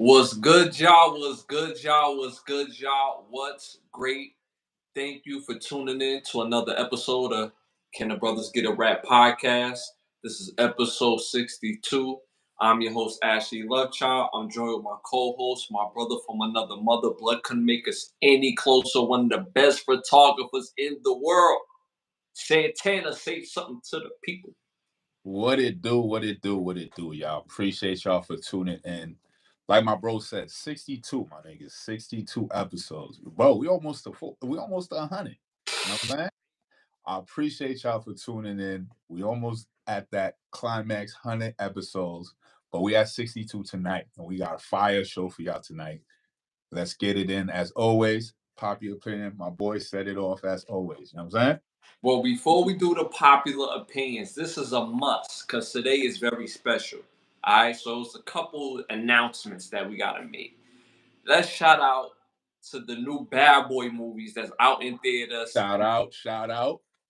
What's good, y'all? What's good, y'all? What's good, y'all? What's great? Thank you for tuning in to another episode of Can the Brothers Get a Rap podcast. This is episode 62. I'm your host, Ashley Lovechild. I'm joined with my co-host, my brother from another mother. Blood couldn't make us any closer. One of the best photographers in the world. Santana, say something to the people. What it do, y'all. Appreciate y'all for tuning in. Like my bro said, 62, my niggas, 62 episodes. Bro, we almost to 100. You know what I'm saying? I appreciate y'all for tuning in. We almost at that climax 100 episodes, but we at 62 tonight, and we got a fire show for y'all tonight. Let's get it in. As always, popular opinion. My boy set it off as always. You know what I'm saying? Well, before we do the popular opinions, this is a must because today is very special. All right, so it's a couple announcements that we gotta make. Let's shout out to the new Bad Boy movies that's out in theaters. Shout out.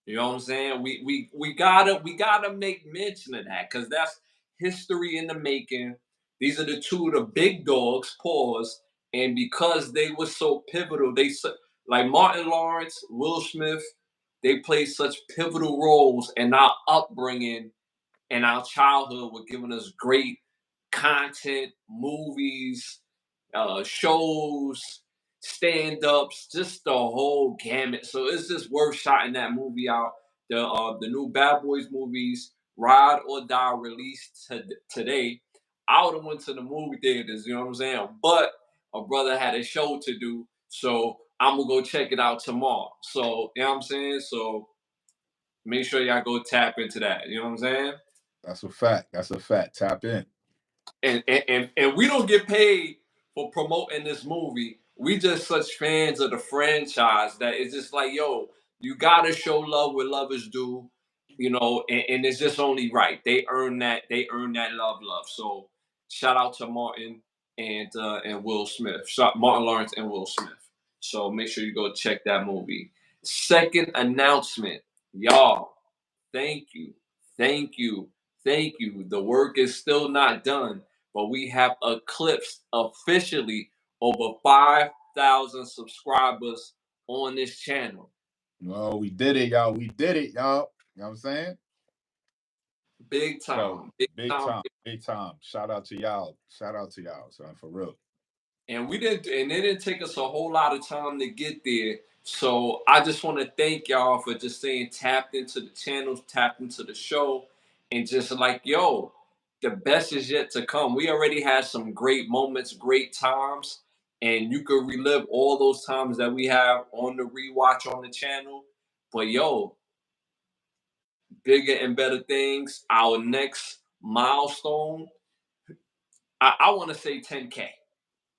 You know what I'm saying? We gotta make mention of that because that's history in the making. These are the two of the big dogs, pause, and because they were so pivotal, like Martin Lawrence, Will Smith, they played such pivotal roles in our upbringing and our childhood with giving us great content, movies, shows, stand-ups, just the whole gamut. So it's just worth shouting that movie out. The new Bad Boys movies, Ride or Die, released today. I would have went to the movie theaters, you know what I'm saying? But my brother had a show to do, so I'm gonna go check it out tomorrow. So you know what I'm saying? So make sure y'all go tap into that. You know what I'm saying? That's a fact. Tap in. And we don't get paid for promoting this movie. We just such fans of the franchise that it's just like, yo, you gotta show love where love is due, and it's just only right. They earn that. They earn that love. So shout out to Martin and Will Smith. Martin Lawrence and Will Smith. So make sure you go check that movie. Second announcement, y'all. Thank you, thank you, thank you. The work is still not done, but we have eclipsed officially over 5,000 subscribers on this channel. Well, we did it, y'all. You know what I'm saying? Big time. So, big time. Shout out to y'all, son, for real. And it didn't take us a whole lot of time to get there. So I just want to thank y'all for just staying tapped into the channels, tapped into the show, and just like, yo, the best is yet to come. We already had some great moments, great times, and you could relive all those times that we have on the rewatch on the channel. But yo, bigger and better things. Our next milestone, I want to say 10K.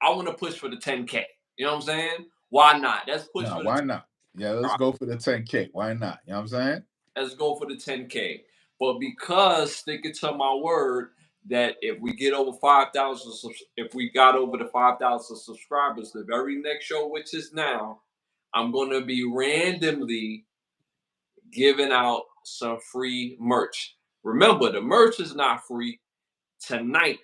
I want to push for the 10K. You know what I'm saying? Why not? Let's push for the why not? Yeah, let's go for the 10K. Why not? You know what I'm saying? Let's go for the 10K. But because sticking to my word that if we get over 5,000, if we got over the 5,000 subscribers, the very next show, which is now, I'm going to be randomly giving out some free merch. Remember, the merch is not free. Tonight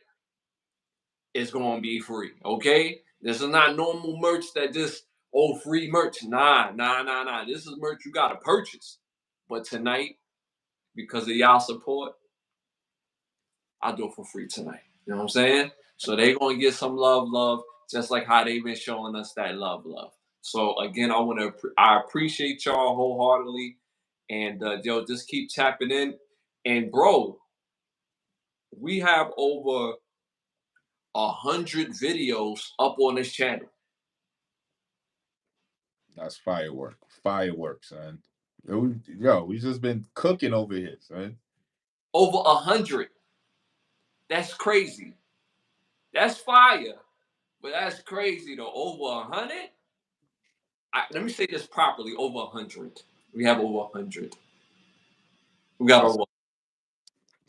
is going to be free, okay? This is not normal merch that just, free merch. Nah. This is merch you got to purchase. But tonight, because of y'all support, I'll do it for free tonight. You know what I'm saying? So they going to get some love, just like how they've been showing us that love. So again, I appreciate y'all wholeheartedly. And yo, just keep tapping in. And bro, we have over 100 videos up on this channel. That's fireworks, son. Yo, we just been cooking over here, son. Over 100. That's crazy. That's fire. But that's crazy though. Over 100? Let me say this properly. Over 100. We have over 100. We got over.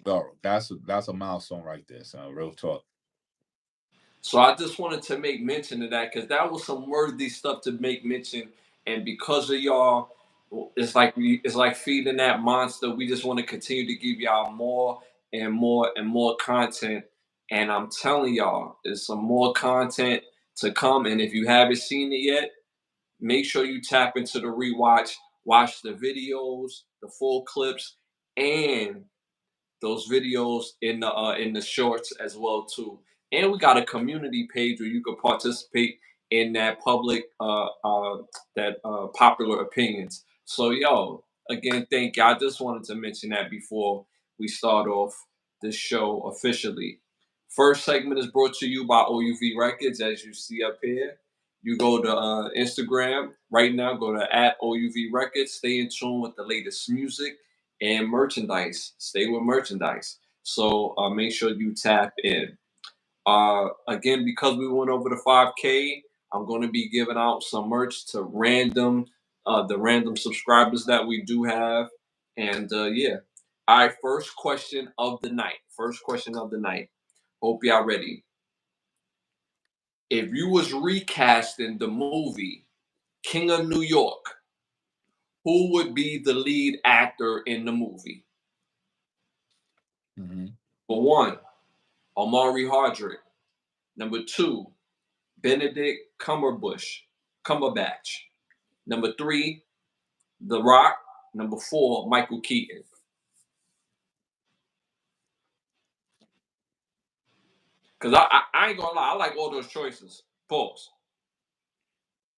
Bro, that's a milestone right there, son. Real talk. So I just wanted to make mention of that because that was some worthy stuff to make mention. And because of y'all, it's like feeding that monster. We just want to continue to give y'all more and more and more content. And I'm telling y'all, there's some more content to come. And if you haven't seen it yet, make sure you tap into the rewatch, watch the videos, the full clips, and those videos in the shorts as well too. And we got a community page where you can participate in that public that popular opinions. So yo, again, thank you. I just wanted to mention that before we start off this show officially. First segment is brought to you by OUV Records, as you see up here. You go to Instagram right now, go to @OUV Records, stay in tune with the latest music and merchandise. Stay with merchandise. So make sure you tap in. Again, because we went over the 5K, I'm going to be giving out some merch to the random subscribers that we do have. And yeah. All right, first question of the night. First question of the night. Hope y'all ready. If you was recasting the movie King of New York, who would be the lead actor in the movie? Mhm. For one, Omari Hardrick. Number two, Benedict Cumberbatch. Number three, The Rock. Number four, Michael Keaton. Because I ain't gonna lie, I like all those choices. Pause.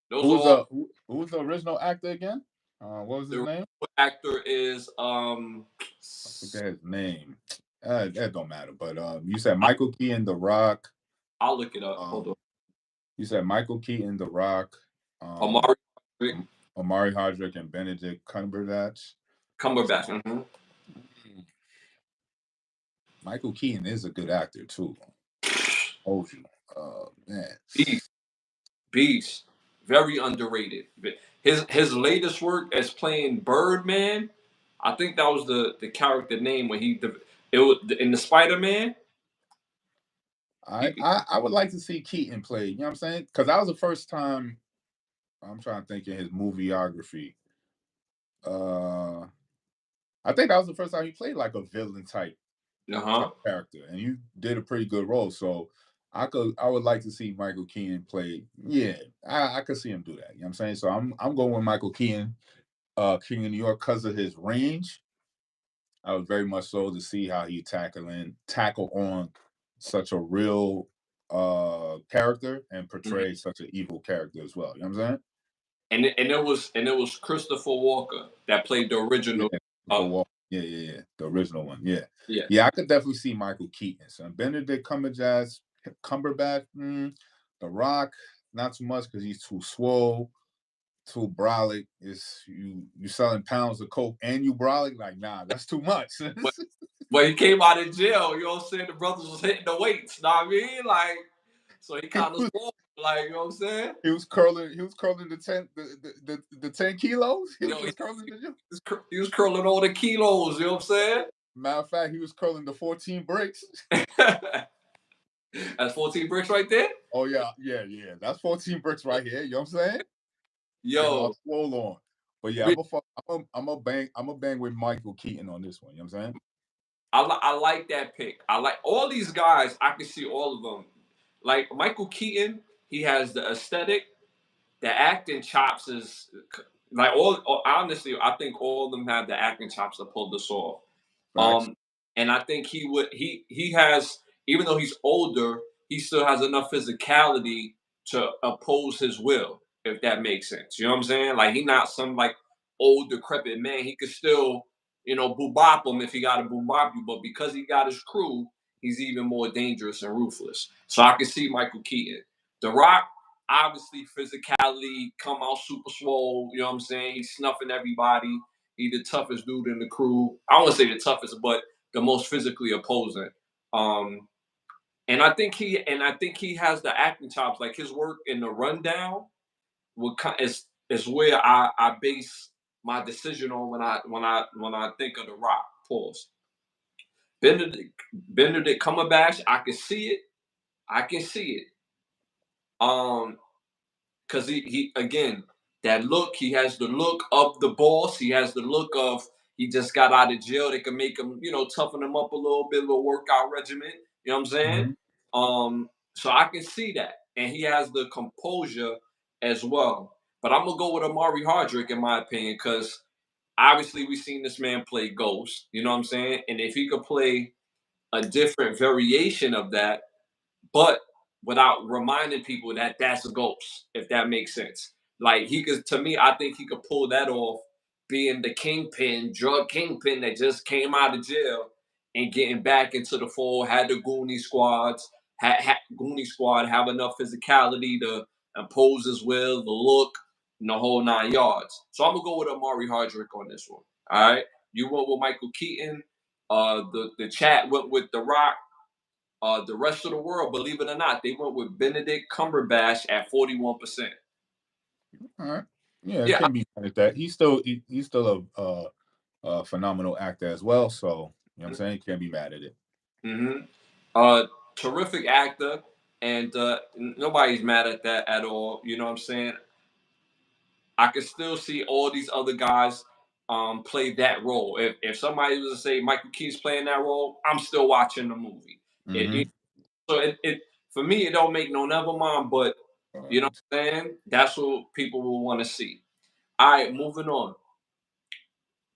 Those are all. Who was the original actor again? What was The his name? actor is I forget his name. That don't matter. But you said Michael Keaton, The Rock. I'll look it up. Hold Um, on. you said Michael Keaton, The Rock, Omari Hardrick, Omari Hardrick, and Benedict Cumberbatch. Cumberbatch. Mm-hmm. Michael Keaton is a good actor too. Told you, man. Beast. Beast. Very underrated. His latest work as playing Birdman, I think that was the character name when it was in the Spider-Man. I would like to see Keaton play. You know what I'm saying? Because that was the first time. I'm trying to think in his movieography. Uh, I think that was the first time he played like a villain type character, and you did a pretty good role. So I would like to see Michael Keaton play. Yeah, I could see him do that. You know what I'm saying? So I'm going with Michael Keaton, King of New York, because of his range. I was very much so to see how he tackle on such a real character and Mhm. portray such an evil character as well. You know what I'm saying? And it was Christopher Walker that played the Yeah, original. for Uh, Wall. Yeah. The original one. Yeah. yeah, Yeah, I could definitely see Michael Keaton. So Benedict Cumberbatch, The Rock, not too much because he's too swole, too brolic. Is you selling pounds of coke and you brolic? Like, nah, that's too much. but but he came out of jail. You know what I'm saying? The brothers was hitting the weights. Know what I mean? Like, so he he kind of was swole. Like, you know what I'm saying? he was curling the 10 kilos. He was Yo, just curling the gym. he was curling all the kilos. You know what I'm Matter of fact, he was curling the 14 bricks. saying? That's 14 bricks right there. Oh yeah. That's 14 bricks right here. You know what I'm saying? And all Yo, swole on. But yeah, re- I'm a bang with Michael Keaton on this one. You know what I'm saying? I like that pick. I like all these guys. I can see all of them. Like Michael Keaton, he has the aesthetic. The acting chops is like honestly, I think all of them have the acting chops to pull this off. Facts. Um, and I think he has, even though he's older, he still has enough physicality to oppose his will, if that makes sense. You know what I'm saying? Like he not some like old decrepit man. He could still, boobop him if he got to boobop you. But because he got his crew, he's even more dangerous and ruthless. So I can see Michael Keaton. The Rock, obviously physicality, come out super swole, you know what I'm saying? He's snuffing everybody. He the toughest dude in the crew. I don't want to say the toughest, but the most physically opposing. Um, and I think he has the acting chops. Like his work in the Rundown is where I base my decision on when I think of the Rock. Pause. Benedict Cumberbatch, I can see it. I can see it. Um, because he again, that look, he has the look of the boss. He has the look of he just got out of jail. They can make him, toughen him up a little bit, a little workout regimen. You know what I'm saying? So I can see that, and he has the composure as well. But I'm gonna go with Amari Hardrick in my opinion, because obviously we've seen this man play Ghost. You know what I'm saying? And if he could play a different variation of that, but without reminding people that that's a ghost, if that makes sense. Like he could, to me, I think he could pull that off, being the kingpin, drug kingpin that just came out of jail and getting back into the fold. Had the Goonie squads, had Goonie squad have enough physicality to impose his will, the look, and the whole 9 yards. So I'm gonna go with Amari Hardrick on this one. All right, you went with Michael Keaton. The chat went with The Rock. The rest of the world, believe it or not, they went with Benedict Cumberbatch at 41%. All right. Yeah, it Yeah. can't be mad at that. He's still a phenomenal actor as well. So you know what I'm saying? Can't be mad at it. Mm-hmm. Terrific actor, and nobody's mad at that at all. You know what I'm saying? I can still see all these other guys play that role. If somebody was to say Michael Keaton's playing that role, I'm still watching the movie. Mm-hmm. So it for me, it don't make no never mind, but you know what I'm saying? That's what people will want to see. All right, moving on.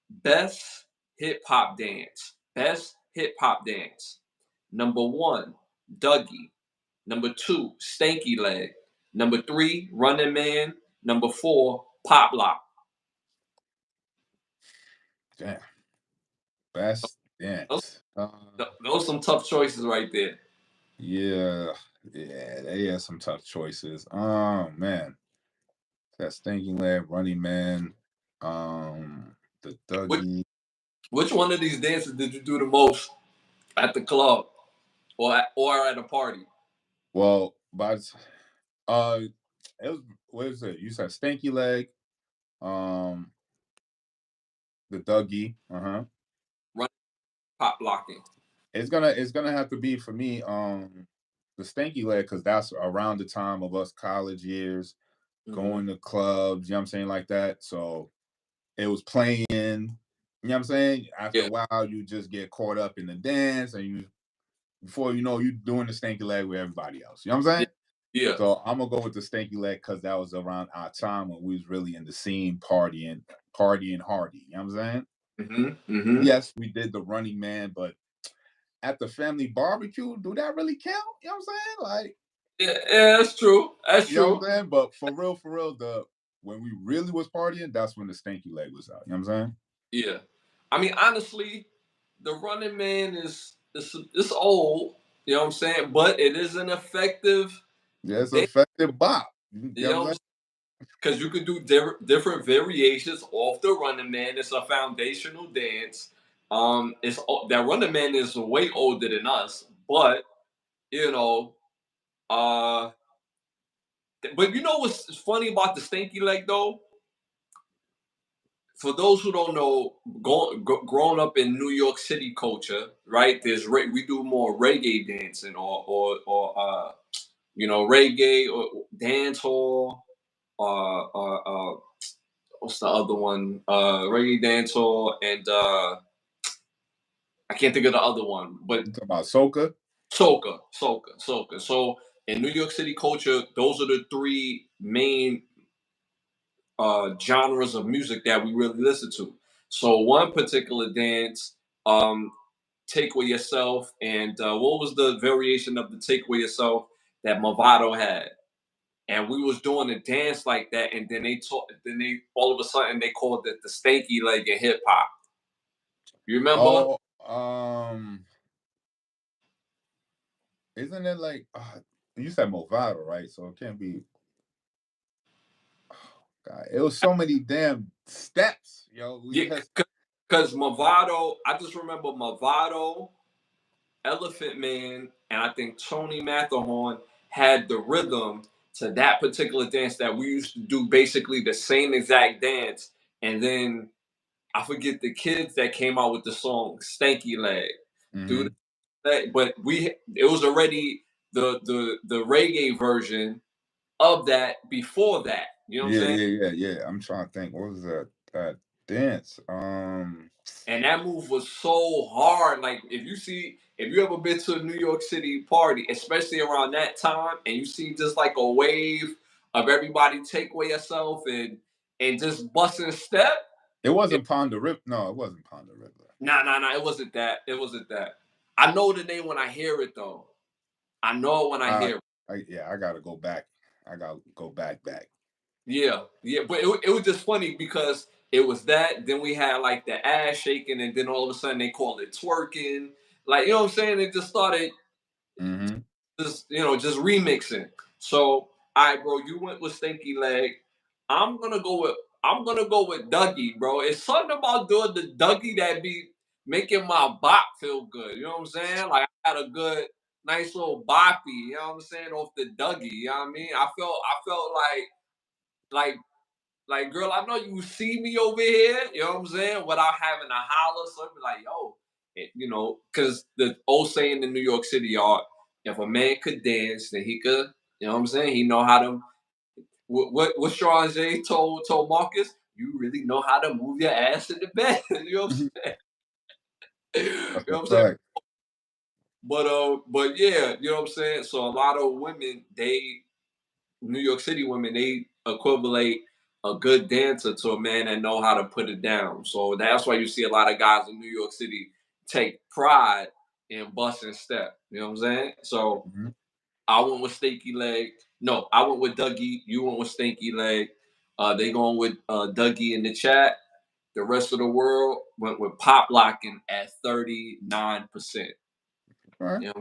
Best hip hop dance. Best hip hop dance. Number one, Dougie. Number two, Stanky Leg. Number three, Running Man. Number four, Pop Lock. Damn. Best Those, dance. those some tough choices right there. Yeah, yeah, they had some tough choices. Man, that stinking leg, running man, the Which, Dougie. which one of these dances did you do the most at the club or at a party? Well, but uh, it was what is it? You said stinky leg, um, the Dougie. Running, Pop Locking. It's gonna have to be for me, the stanky leg, because that's around the time of us college years, Mm-hmm. going to clubs. You know what I'm saying, like that. So it was playing. You know what I'm saying? After Yeah, a while, you just get caught up in the dance, and you before you know, you doing the stanky leg with everybody else. You know what I'm yeah, saying? yeah. So I'm gonna go with the stanky leg because that was around our time when we was really in the scene, partying hardy. You know what I'm saying? Mm-hmm. Mm-hmm. Yes, we did the Running Man, but at the family barbecue, do that really count? You know what I'm saying? Like, Yeah, yeah, that's true. That's you know true. what I'm saying? But for real, the when we really was partying, that's when the stanky leg was out. You know what I'm saying? Yeah. I mean, honestly, the Running Man is it's old, you know what I'm saying? But it is an effective Yeah, it's an dance, effective bop. You you know what know I'm what I'm saying? saying? Because you could do different variations off the Running Man. It's a foundational dance. That Running Man is way older than us, but you know, uh, but you know what's funny about the Stinky Leg though? For those who don't know, growing up in New York City culture, right? We do more reggae dancing or reggae or dance hall or what's the other one? Reggae dance hall and I can't think of the other one, but You talking about soca? soca. So in New York City culture, those are the three main genres of music that we really listen to. So one particular dance, "Take With Yourself," and what was the variation of the "Take With Yourself" that Movado had? And we was doing a dance like that, and then they all of a sudden they called it the stanky leg of hip hop. You remember? Oh, isn't it like you said Movado, right? So it can't be. God, it was so many damn steps, yo. We Yeah, just because Movado, I just remember Movado, Elephant Man, and I think Tony Matterhorn had the rhythm to that particular dance that we used to do basically the same exact dance. And then I forget the kids that came out with the song Stanky Leg. Do hmm that, but it was already the reggae version of that before that. You know what I'm Yeah, saying? yeah. I'm trying to think. What was that dance? And that move was so hard. Like if you see, if you ever been to a New York City party, especially around that time, and you see just like a wave of everybody take away yourself and just busting a step. It wasn't Pond the River. No, it wasn't Pond the River. Nah. It wasn't that. It wasn't that. I know the name when I hear it though. I know it when I hear it. Yeah, I gotta go back. I gotta go back. Yeah, but it was just funny because it was that. Then we had like the ass shaking, and then all of a sudden they called it twerking. Like, you know what I'm saying? It just started Mm-hmm. just remixing. So, all right, bro, you went with Stinky Leg. I'm gonna go with Dougie, bro. It's something about doing the Dougie that be making my bop feel good. You know what I'm saying? Like I had a good, nice little boppy. You know what I'm saying? Off the Dougie. You know what I mean? I felt like, girl, I know you see me over here, you know what I'm saying, without having to holler. So I'd be like, yo, because the old saying in New York City, y'all, if a man could dance, then he could, you know what I'm saying? He know how to, what Sean J told Marcus, you really know how to move your ass in the bed. You know what I'm saying? You That's know a what I'm saying? fact. But yeah, you know what I'm saying? So a lot of women, New York City women, they equivalent a good dancer to a man that know how to put it down. So that's why you see a lot of guys in New York City take pride in busting step. You know what I'm saying? So Mm-hmm. I went with Stinky Leg. No, I went with Dougie. You went with Stinky Leg. They going with Dougie in the chat. The rest of the world went with pop locking at 39%. All right. You know,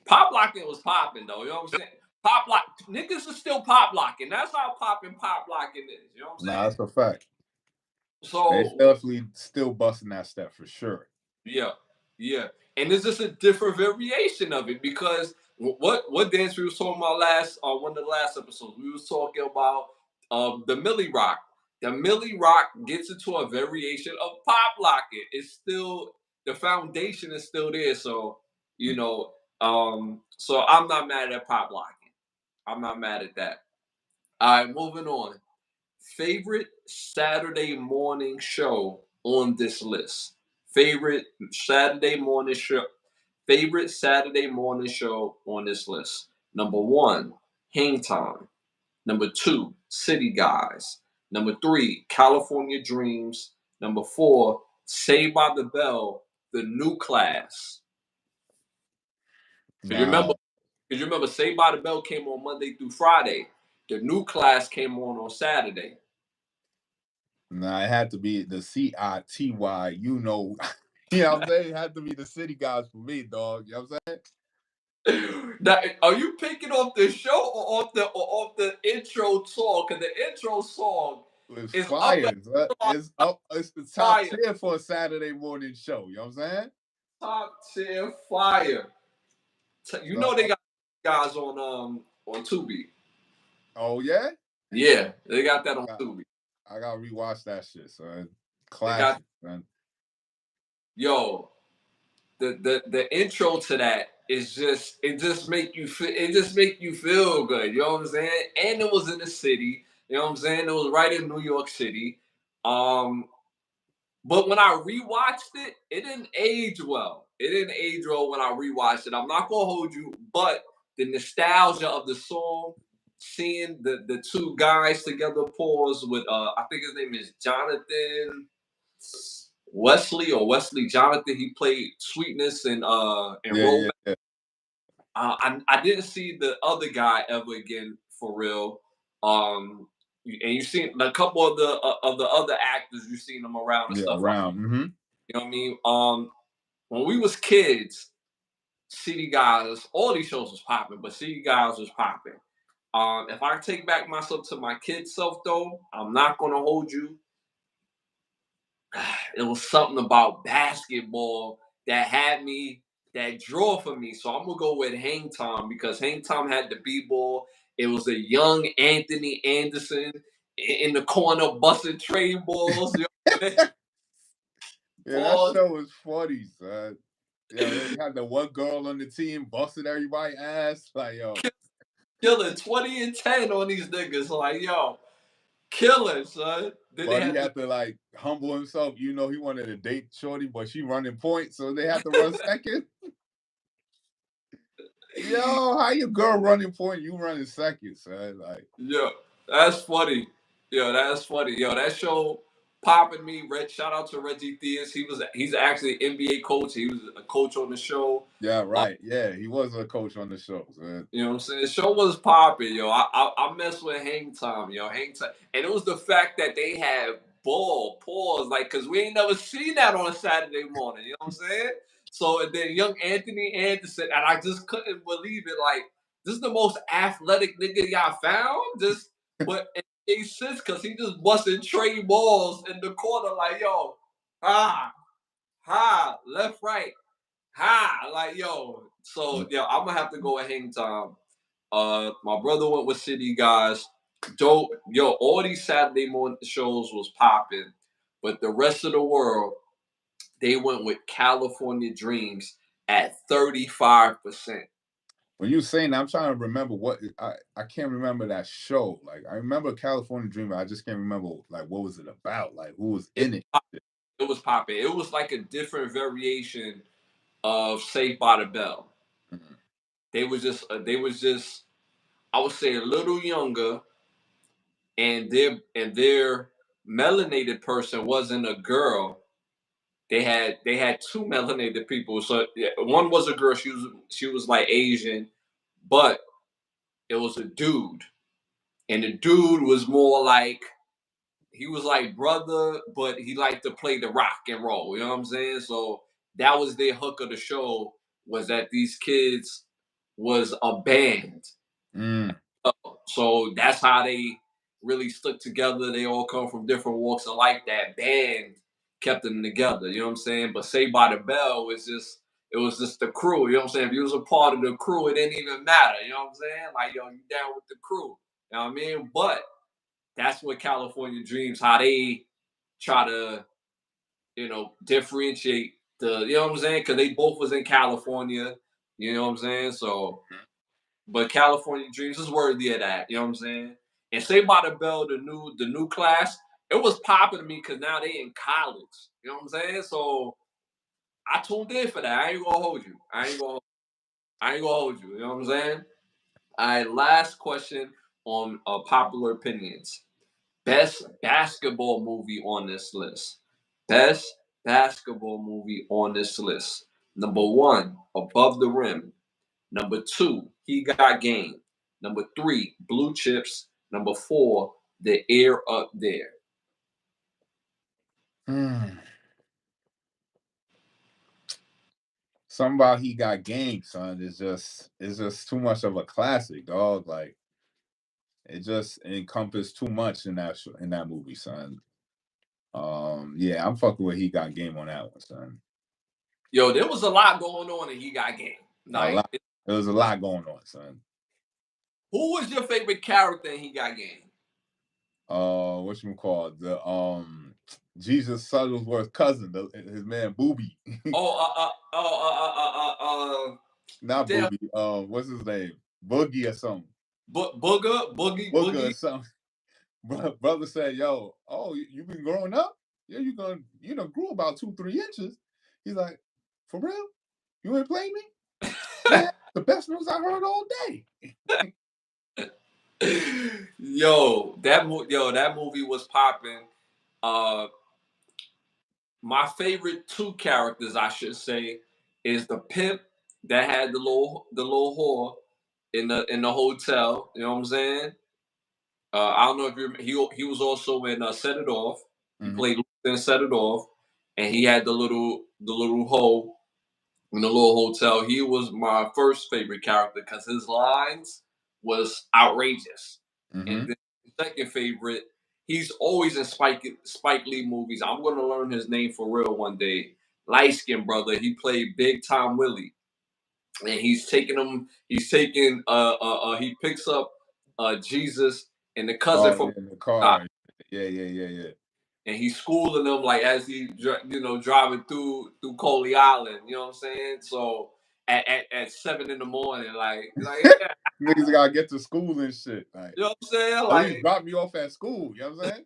pop locking was popping though. You know what I'm saying? Pop lock niggas are still pop locking. That's how popping pop locking is. You know what I'm Nah, saying? that's a fact. They So definitely still busting that step for sure. yeah, yeah, and it's just a different variation of it because what dance we was talking about last on one of the last episodes, we was talking about the Millie Rock. The Millie Rock gets into a variation of pop locking. It's still the foundation is still there. So so I'm not mad at pop locking. I'm not mad at that. All right, moving on. Favorite Saturday morning show on this list. Favorite Saturday morning show. Favorite Saturday morning show on this list. Number one, Hang Time. Number two, City Guys. Number three, California Dreams. Number four, Saved by the Bell, the new class. Because Nah, you remember, Saved by the Bell came on Monday through Friday. The new class came on Saturday. nah, it had to be the CITY. You know, you know what I'm saying? It had to be the City Guys for me, dog. You know what I'm saying? Now, are you picking off the show or off the intro song? Because the intro song It's is up fire. at It's up. It's the top fire, tier for a Saturday morning show. You know what I'm saying? top tier fire. You So, know they got guys on Tubi. oh yeah, Yeah, they got that on I got, Tubi. I gotta rewatch that shit. So They got classic, man. yo the intro to that is just it just make you feel good. You know what I'm saying? And it was in the city. You know what I'm saying? It was right in New York City. Um, But when I rewatched it, it didn't age well. It didn't age well when I rewatched it. I'm not gonna hold you, but the nostalgia of the song, seeing the two guys together, pause with I think his name is Jonathan Wesley or Wesley Jonathan. He played Sweetness and Yeah, yeah, Romance. yeah. I didn't see the other guy ever again for real. And you've seen a couple of the other actors. You've seen them around and Yeah, stuff like. around. Mm-hmm. You know what I mean? When we was kids, City Guys, all these shows was popping, but City Guys was popping. If I take back myself to my kid self, though, I'm not gonna hold you. It was something about basketball that had me that draw for me. So I'm gonna go with Hang Time because Hang Time had the B-ball. It was a young Anthony Anderson in the corner busting trade balls. You know what I'm saying? Yeah, that Balls, show was funny, son. Yo, they had the one girl on the team busting everybody ass. Like, yo, killing 20 and 10 on these niggas. Like, yo, killing, son. Then they but he had the had to like humble himself. You know, he wanted to date Shorty, but she running point, so they had to run second. Yo, how your girl running point? You running second, son. Like, Yeah, that's funny. Yo, that's funny. Yo, that show popping me. Shout out to Reggie Theus. He's actually an NBA coach. He was a coach on the show. yeah, right. Yeah, he was a coach on the show, man. You know what I'm saying? The show was popping, yo. I messed with Hang Time, yo. Hang Time. And it was the fact that they had ball, pause, like, because we ain't never seen that on a Saturday morning. You know what I'm saying? So, and then young Anthony Anderson, and I just couldn't believe it. Like, this is the most athletic nigga y'all found? But it made sense because he just busted Trey balls in the corner, like, yo, ha, left, right, like, yo. So, yo, I'm going to have to go with Hang Time. My brother went with City Guys. Dope. Yo, all these Saturday morning shows was popping, but the rest of the world, they went with California Dreams at 35%. When you saying that, I'm trying to remember what I can't remember that show. Like, I remember California Dreamer. I just can't remember like what was it about. Like, who was It, in it. it was popping. It was like a different variation of Saved by the Bell. Mm-hmm. They was just I would say a little younger, and their melanated person wasn't a girl. They had two melanated people. So yeah, one was a girl. She was like Asian, but it was a dude, and the dude was more like he was like brother, but he liked to play the rock and roll. You know what I'm saying? So that was their hook of the show, was that these kids was a band. Mm. So that's how they really stuck together. They all come from different walks of life. That band kept them together. You know what I'm saying? But Saved by the Bell was just the crew. You know what I'm saying? If you was a part of the crew, it didn't even matter. You know what I'm saying? Like, yo, you down with the crew. You know what I mean? But that's what California Dreams, how they try to, differentiate you know what I'm saying? Because they both was in California. You know what I'm saying? So, but California Dreams is worthy of that. You know what I'm saying? And Saved by the Bell, the new class, it was popping to me because now they in college. You know what I'm saying? So I tuned in for that. I ain't gonna hold you. I ain't gonna hold you. You know what I'm saying? All right, last question on popular opinions. Best basketball movie on this list. Best basketball movie on this list. Number one, Above the Rim. Number two, He Got Game. Number three, Blue Chips. Number four, The Air Up There. Mm. Something about He Got Game, son. It's just too much of a classic, dog. Like, it just encompassed too much in that movie, son. Yeah, I'm fucking with He Got Game on that one, son. Yo, there was a lot going on in He Got Game. A Like, lot. There was a lot going on, son. who was your favorite character in He Got Game? What you call the Jesus Shuttlesworth cousin, his man Booby. Oh, Not damn, Booby. What's his name? Boogie or something. Boogie. Booger or something. Brother said, "Yo, oh, you been growing up? Yeah, grew about 2-3 inches." He's like, "For real? You ain't playing me? Man, the best news I heard all day." That movie was popping. Uh, my favorite two characters, I should say, is the pimp that had the little whore in the hotel. You know what I'm saying? I don't know if he was also in Set It Off. He Mm-hmm. played Luther in Set It Off, and he had the little hoe in the little hotel. He was my first favorite character because his lines was outrageous. And Mm-hmm. then the second favorite, he's always in Spike Lee movies. I'm gonna learn his name for real one day. Light skinned brother. He played Big Tom Willie, and he's taking him. He's taking. He picks up Jesus and the cousin Oh from yeah, in the car. Yeah. and he's schooling them like as he driving through Coley Island. You know what I'm saying? So at 7 in the morning, like yeah, Niggas gotta get to school and shit. Like, you know what I'm saying? at least Like drop me off at school. You know what I'm saying?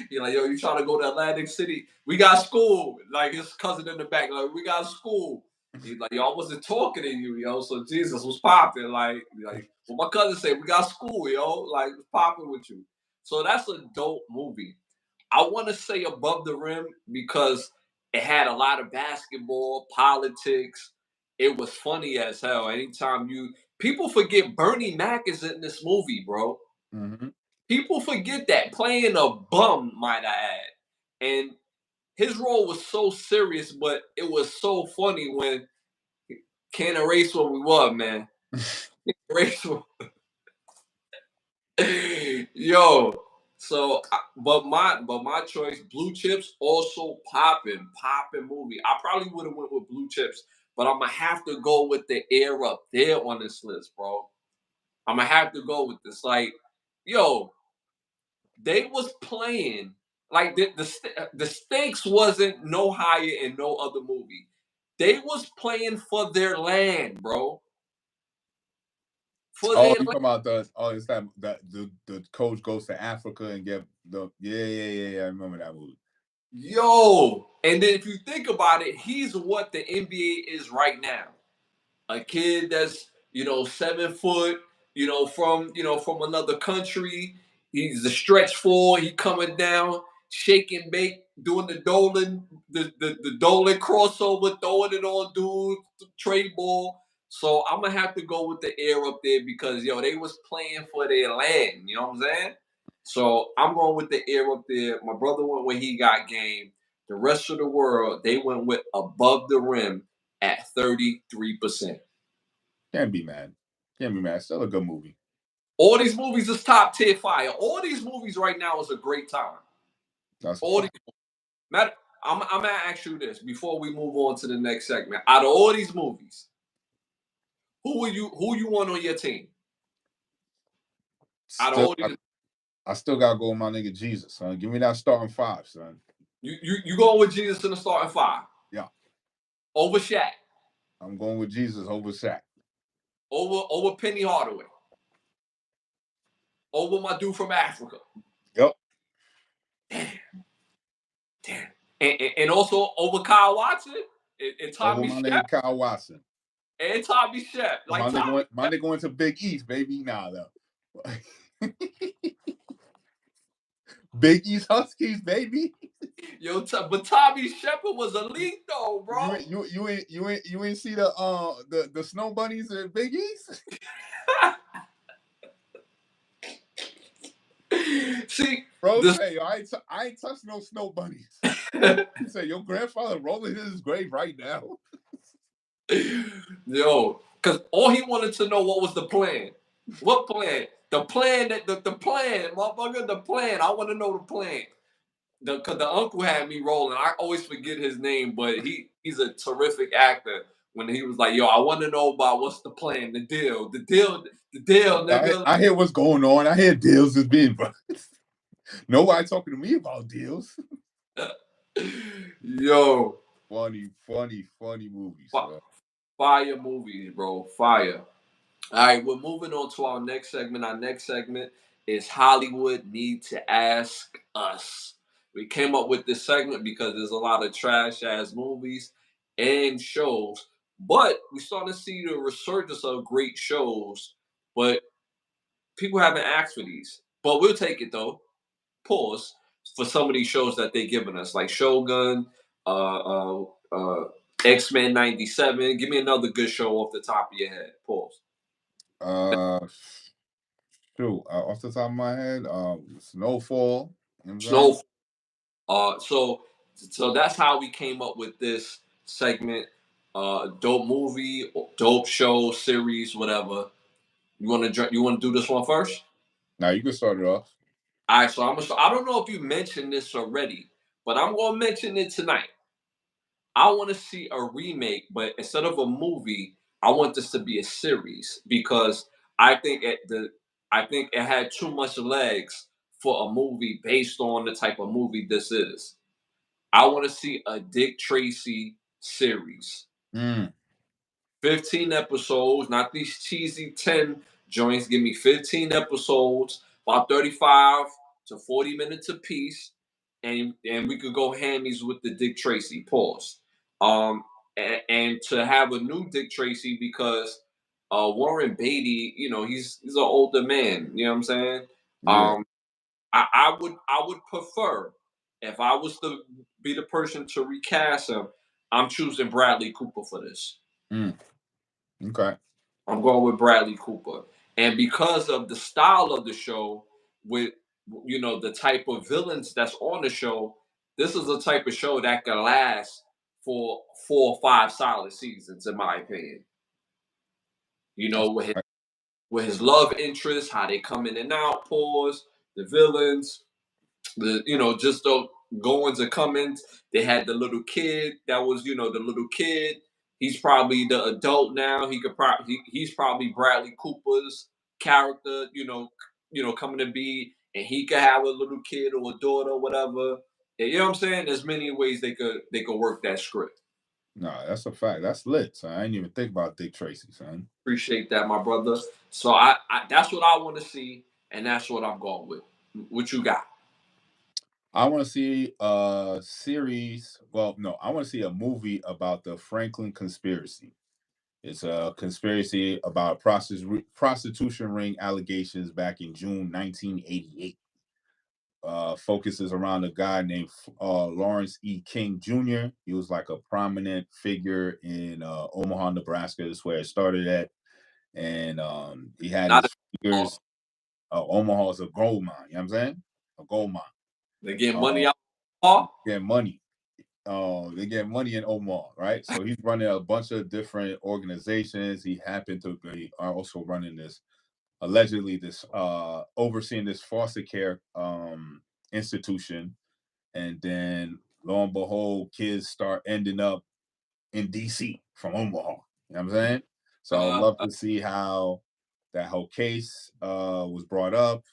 you're like, yo, you trying to go to Atlantic City? We got school. Like his cousin in the back, like we got school. He's like, yo, I wasn't talking to you, yo. So Jesus was popping. Like well, my cousin said, we got school, yo. Like, was popping with you. So that's a dope movie. I want to say Above the Rim because it had a lot of basketball, politics. It was funny as hell. Anytime people forget Bernie Mac is in this movie, bro. Mm-hmm. People forget that playing a bum, might I add. And his role was so serious, but it was so funny when can't erase what we were, man. Can't erase what yo. So, but my choice, Blue Chips, also popping movie. I probably would have went with Blue Chips, but I'm gonna have to go with the Air Up There on this list, bro. I'm gonna have to go with this. Like, yo, they was playing like the stakes wasn't no higher in no other movie. They was playing for their land, bro. For Oh, their you land. talking about it's that the coach goes to Africa and get the yeah. I remember that movie. Yo, and then if you think about it, he's what the NBA is right now. A kid that's 7 foot, from another country. He's the stretch four. He coming down, shake and bake, doing the Dolan, the Dolan crossover, throwing it on dudes, trade ball. So I'm gonna have to go with the Air Up There because they was playing for their land. You know what I'm saying? So I'm going with the Air Up There. My brother went where he got game. The rest of the world, they went with Above the Rim at 33%. Can't be mad. Can't be mad. Still a good movie. All these movies is top tier fire. All these movies right now is a great time. That's a All these, fact. matter, I'm gonna ask you this before we move on to the next segment. Out of all these movies, who you want on your team? Out of Still, all these, I still gotta go with my nigga Jesus, son. Give me that starting five, son. you going with Jesus in the starting five Yeah, over Shaq, I'm going with Jesus over Shaq. over Penny Hardaway, over my dude from Africa. Yep. Damn. And also over Kyle Watson and Over Tommy my Shep nigga Kyle Watson. and Tommy Shep. My Like nigga Tommy went, my nigga went to Big East, baby. Nah, though. Big East Huskies, baby. But Tommy Shepard was elite though, bro. You ain't see the snow bunnies at Big East? See, Bro this say I ain't touched no snow bunnies. He said your grandfather rolling in his grave right now. because all he wanted to know what was the plan. What plan? The plan the plan, motherfucker, the plan. I want to know the plan. Because the uncle had me rolling. I always forget his name, but he's a terrific actor. When he was like, "Yo, I want to know about what's the plan, the deal, nigga." I hear what's going on. I hear deals is being, but nobody talking to me about deals. Yo, Funny movies, man. fire movies, bro, fire. All right, we're moving on to our next segment. Our next segment is Hollywood Need to Ask Us. We came up with this segment because there's a lot of trash ass movies and shows, but we starting to see the resurgence of great shows. But people haven't asked for these. But we'll take it though. Pause for some of these shows that they're giving us, like Shogun, X-Men '97. Give me another good show off the top of your head. Pause. Uh, shoot, off the top of my head, Snowfall. You know what I'm saying? Snow. So that's how we came up with this segment. Dope movie, dope show, series, whatever. You want to do this one first? Now you can start it off. All right. So I don't know if you mentioned this already, but I'm gonna mention it tonight. I want to see a remake, but instead of a movie, I want this to be a series because I think I think it had too much legs for a movie based on the type of movie this is. I want to see a Dick Tracy series. Mm. 15 episodes, not these cheesy 10 joints. Give me 15 episodes, about 35 to 40 minutes apiece, and we could go hammies with the Dick Tracy. Pause. Um, and to have a new Dick Tracy because Warren Beatty, he's an older man. You know what I'm saying? Yeah. Um, I would prefer if I was to be the person to recast him. I'm choosing Bradley Cooper for this. Mm, okay. I'm going with Bradley Cooper, and because of the style of the show, with the type of villains that's on the show, this is a type of show that can last for 4 or 5 solid seasons, in my opinion. That's With his love interest, how they come in and out, pause, the villains, just the goings and comings. They had the little kid that was, the little kid. He's probably the adult now. He's probably Bradley Cooper's character, coming to be, and he could have a little kid or a daughter, or whatever. And you know what I'm saying? There's many ways they could work that script. no, that's a fact. That's lit. So I didn't even think about Dick Tracy, son. Appreciate that, my brother. So I that's what I want to see, and that's what I'm going with. What you got? I want to see a series. Well, no, I want to see a movie about the Franklin conspiracy. It's a conspiracy about prostitution ring allegations back in June 1988. Focuses around a guy named Lawrence E. King Jr. He was like a prominent figure in Omaha, Nebraska. That's where it started at. And he had Not his figures. Omaha is a gold mine. You know what I'm saying? A gold mine. they get Uh, money out. get money. They get money in Omaha, right? So he's running a bunch of different organizations. He happened to be also running this, allegedly this overseeing this foster care institution. And then lo and behold, kids start ending up in DC from Omaha. You know what I'm saying? So I would Uh, love to see how that whole case was brought up,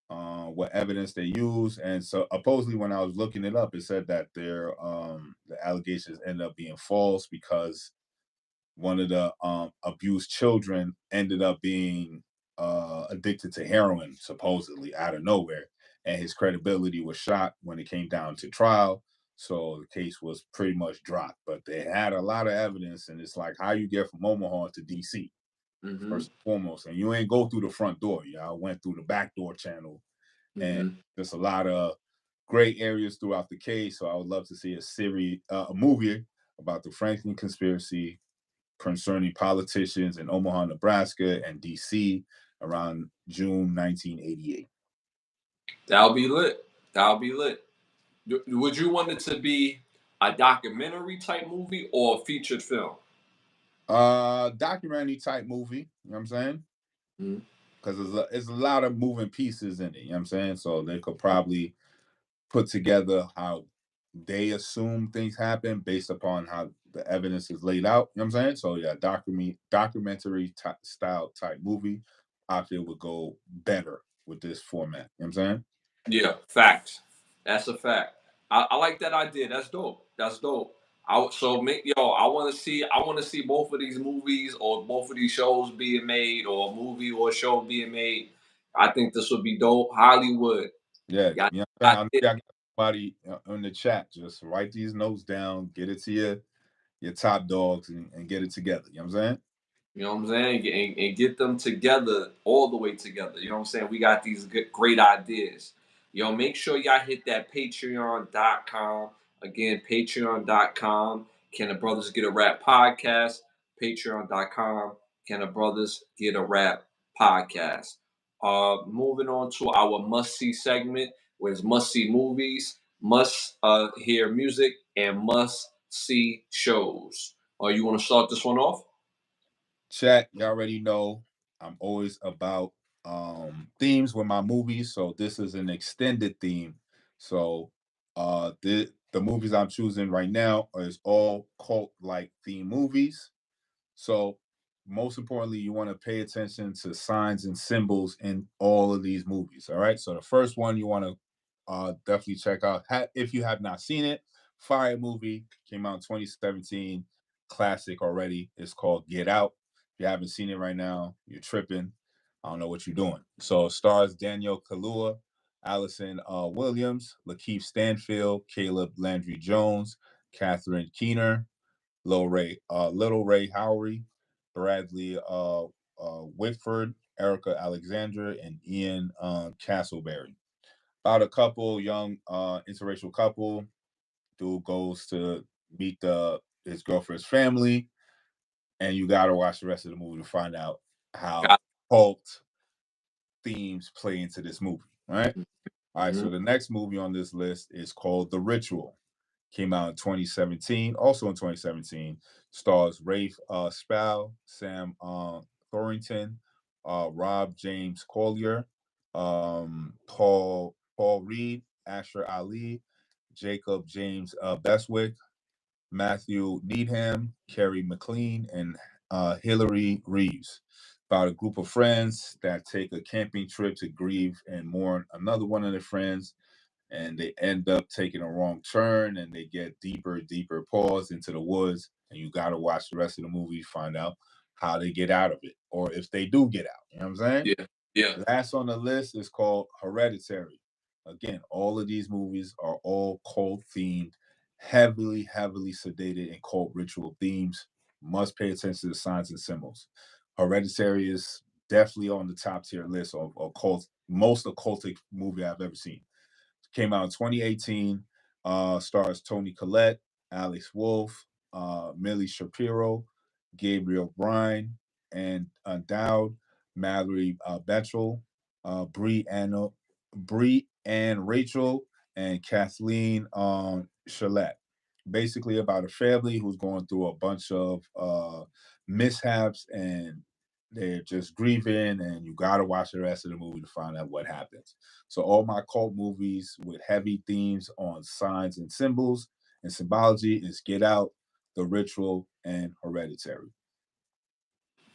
what evidence they use. And so supposedly when I was looking it up, it said that the allegations ended up being false because one of the abused children ended up being addicted to heroin, supposedly out of nowhere, and his credibility was shot when it came down to trial. So the case was pretty much dropped. But they had a lot of evidence, and it's like how you get from Omaha to DC hmm first and foremost, and you ain't go through the front door. Y'all went through the back door channel, and hmm there's a lot of gray areas throughout the case. So I would love to see a movie about the Franklin conspiracy concerning politicians in Omaha, Nebraska, and DC around June 1988. That'll be lit. That'll be lit. Would you want it to be a documentary type movie or a featured film? Documentary type movie, you know what I'm saying? Mhm. Because there's a lot of moving pieces in it, you know what I'm saying? So they could probably put together how they assume things happen based upon how the evidence is laid out, you know what I'm saying? So yeah, documentary style type movie, I feel would go better with this format, you know what I'm saying? Yeah, facts. That's a fact. I like that idea. That's dope. That's dope. So make yo. I want to see both of these movies or both of these shows being made, or a movie or a show being made. I think this would be dope. Hollywood. Yeah, Y'all you know what I'm saying? got I know it. y'all got somebody in the chat. Just write these notes down, get it to your top dogs, and get it together. You know what I'm saying? You know what I'm saying? And get them together, all the way together. You know what I'm saying? We got these good, great ideas. Yo, make sure y'all hit that patreon.com. Again, patreon.com. Can the Brothers Get a Rap podcast? Patreon.com. Can the Brothers Get a Rap podcast? Moving on to our must see segment, where it's must see movies, must hear music, and must see shows. You want to start this one off? Chat, you already know I'm always about themes with my movies. So this is an extended theme. So the movies I'm choosing right now is all cult like theme movies. So, most importantly, you want to pay attention to signs and symbols in all of these movies. All right. So, the first one you want to definitely check out if you have not seen it. Fire movie came out in 2017. Classic already. It's called Get Out. If you haven't seen it right now, you're tripping. I don't know what you're doing. So, it stars Daniel Kaluuya, Allison Williams, Lakeith Stanfield, Caleb Landry Jones, Catherine Keener, Little Ray Howery, Bradley Whitford, Erica Alexander, and Ian Castleberry. About a couple, young interracial couple. Dude goes to meet his girlfriend's family, and you got to watch the rest of the movie to find out how Got cult themes play into this movie. Right. All right. Mhm. So the next movie on this list is called The Ritual. Came out in 2017. Also in 2017, stars Rafe Spall, Sam Thorington, Rob James Collier, Paul Reed, Asher Ali, Jacob James Beswick, Matthew Needham, Kerry McLean, and Hillary Reeves. About a group of friends that take a camping trip to grieve and mourn another one of their friends, and they end up taking a wrong turn, and they get deeper paws into the woods, and you got to watch the rest of the movie to find out how they get out of it, or if they do get out. You know what I'm saying? Yeah. Yeah. Last on the list is called Hereditary. Again, all of these movies are all cult themed, heavily sedated and cult ritual themes. Must pay attention to the signs and symbols. Hereditary is definitely on the top tier list of cult, most occultic movie I've ever seen. Came out in 2018. Stars Tony Collette, Alex Wolff, Millie Shapiro, Gabriel Bryan, and Dowd, Mallory Betchel, Bree Ann Rachel, and Kathleen Shalette. Basically about a family who's going through a bunch of mishaps, and they're just grieving, and you got to watch the rest of the movie to find out what happens. So all my cult movies with heavy themes on signs and symbols and symbology is Get Out, The Ritual, and Hereditary.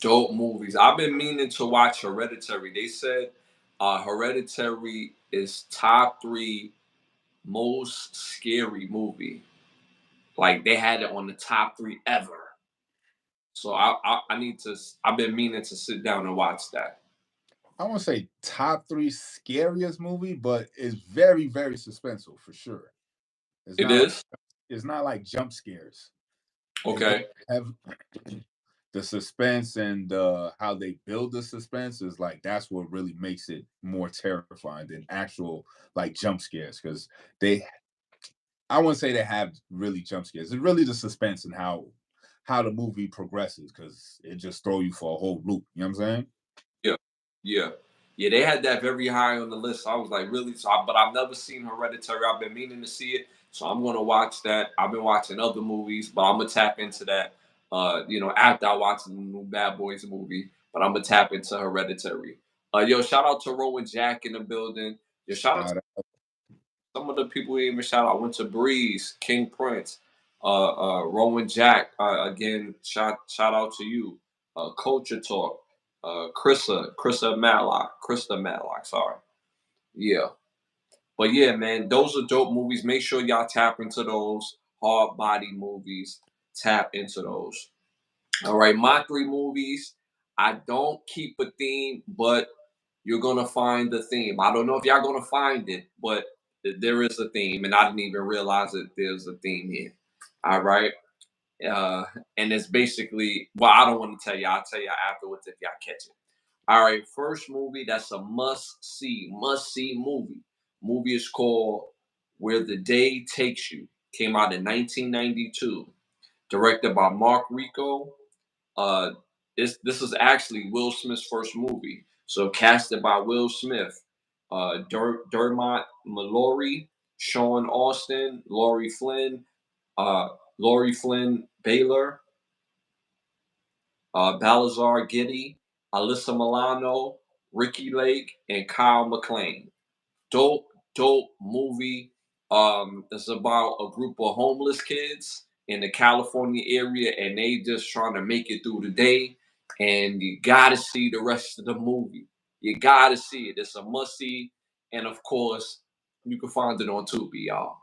Dope movies. I've been meaning to watch Hereditary. They said Hereditary is top 3 most scary movie. Like they had it on the top 3 ever. So I need to. I've been meaning to sit down and watch that. I won't say top 3 scariest movie, but it's very suspenseful for sure. It's It not like is it's not like jump scares. It don't okay. have the suspense, and how they build the suspense is like that's what really makes it more terrifying than actual like jump scares, because they I wouldn't say they have really jump scares. It's really the suspense and how the movie progresses, because it just throw you for a whole loop. You know what I'm saying? Yeah, yeah, yeah. They had that very high on the list. I was like, really? But I've never seen Hereditary. I've been meaning to see it, so I'm gonna watch that. I've been watching other movies, but I'm gonna tap into that. After I watch the new Bad Boys movie, but I'm gonna tap into Hereditary. Yo, shout out to Rowan Jack in the building. Yo, shout out to Shout out. some of the people we even shout out. I went to Breeze, King Prince, Rowan Jack. Again, shout out to you. Culture Talk, Krista Matlock. Sorry. Yeah, but yeah, man, those are dope movies. Make sure y'all tap into those hard body movies. Tap into those. All right, my 3 movies. I don't keep a theme, but you're gonna find the theme. I don't know if y'all gonna find it, but there is a theme, and I didn't even realize that there's a theme here. All right, uh, and it's basically well, I don't want to tell you. I'll tell you afterwards if y'all catch it. All right, first movie that's a must see movie. Movie is called Where the Day Takes You. Came out in 1992. Directed by Mark Rico. Uh, this is actually Will Smith's first movie. So casted by Will Smith, Dermot Mallory, Sean Austin, uh, Laurie Flynn Baylor, Balazar Giddy, Alyssa Milano, Ricky Lake, and Kyle McLean. Dope movie. It's about a group of homeless kids in the California area, and they just trying to make it through the day. And you gotta see the rest of the movie. You gotta see it. It's a must see, and of course, you can find it on Tubi, y'all.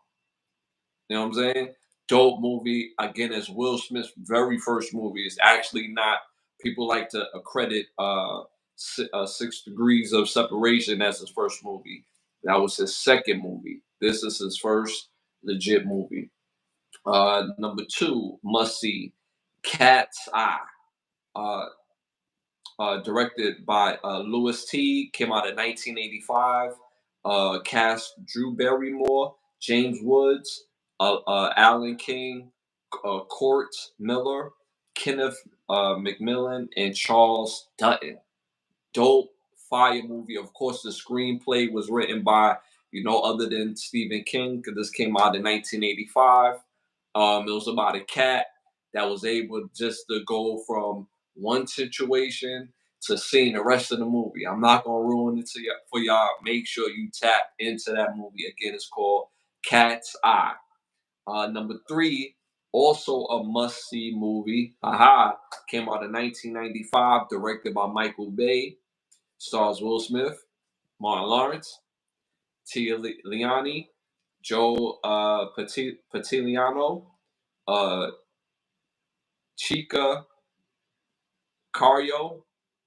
You know what I'm saying? Dope movie. Again, it's Will Smith's very first movie. It's actually not. People like to accredit 6 Degrees of Separation as his first movie. That was his second movie. This is his first legit movie. Number 2, must see. Cat's Eye. Directed by Louis T. Came out in 1985. Cast Drew Barrymore, James Woods, Alan King, Court Miller, Kenneth McMillan, and Charles Dutton. Dope fire movie. Of course, the screenplay was written by other than Stephen King, because this came out in 1985. It was about a cat that was able just to go from one situation to seeing the rest of the movie. I'm not gonna ruin it for y'all. Make sure you tap into that movie. Again, it's called Cat's Eye. Number three, also a must-see movie. Haha, came out in 1995, directed by Michael Bay. Stars Will Smith, Martin Lawrence, Tia Leone, Joe Patiliano, uh, Chica Cario.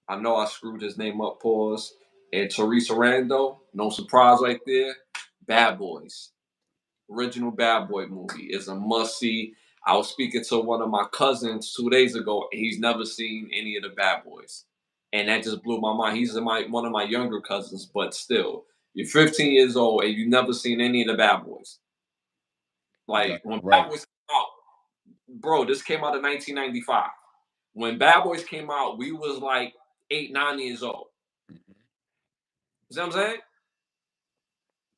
I know I screwed his name up, pause. And Teresa Rando. No surprise right there. Bad Boys. Original Bad Boy movie is a must see. I was speaking to one of my cousins 2 days ago, and he's never seen any of the Bad Boys. And that just blew my mind. He's one of my younger cousins, but still, you're 15 years old and you've never seen any of the Bad Boys. Like, when Bad Right. Boys came out, bro, this came out in 1995. When Bad Boys came out, we was like 8, 9 years old. You see what I'm saying?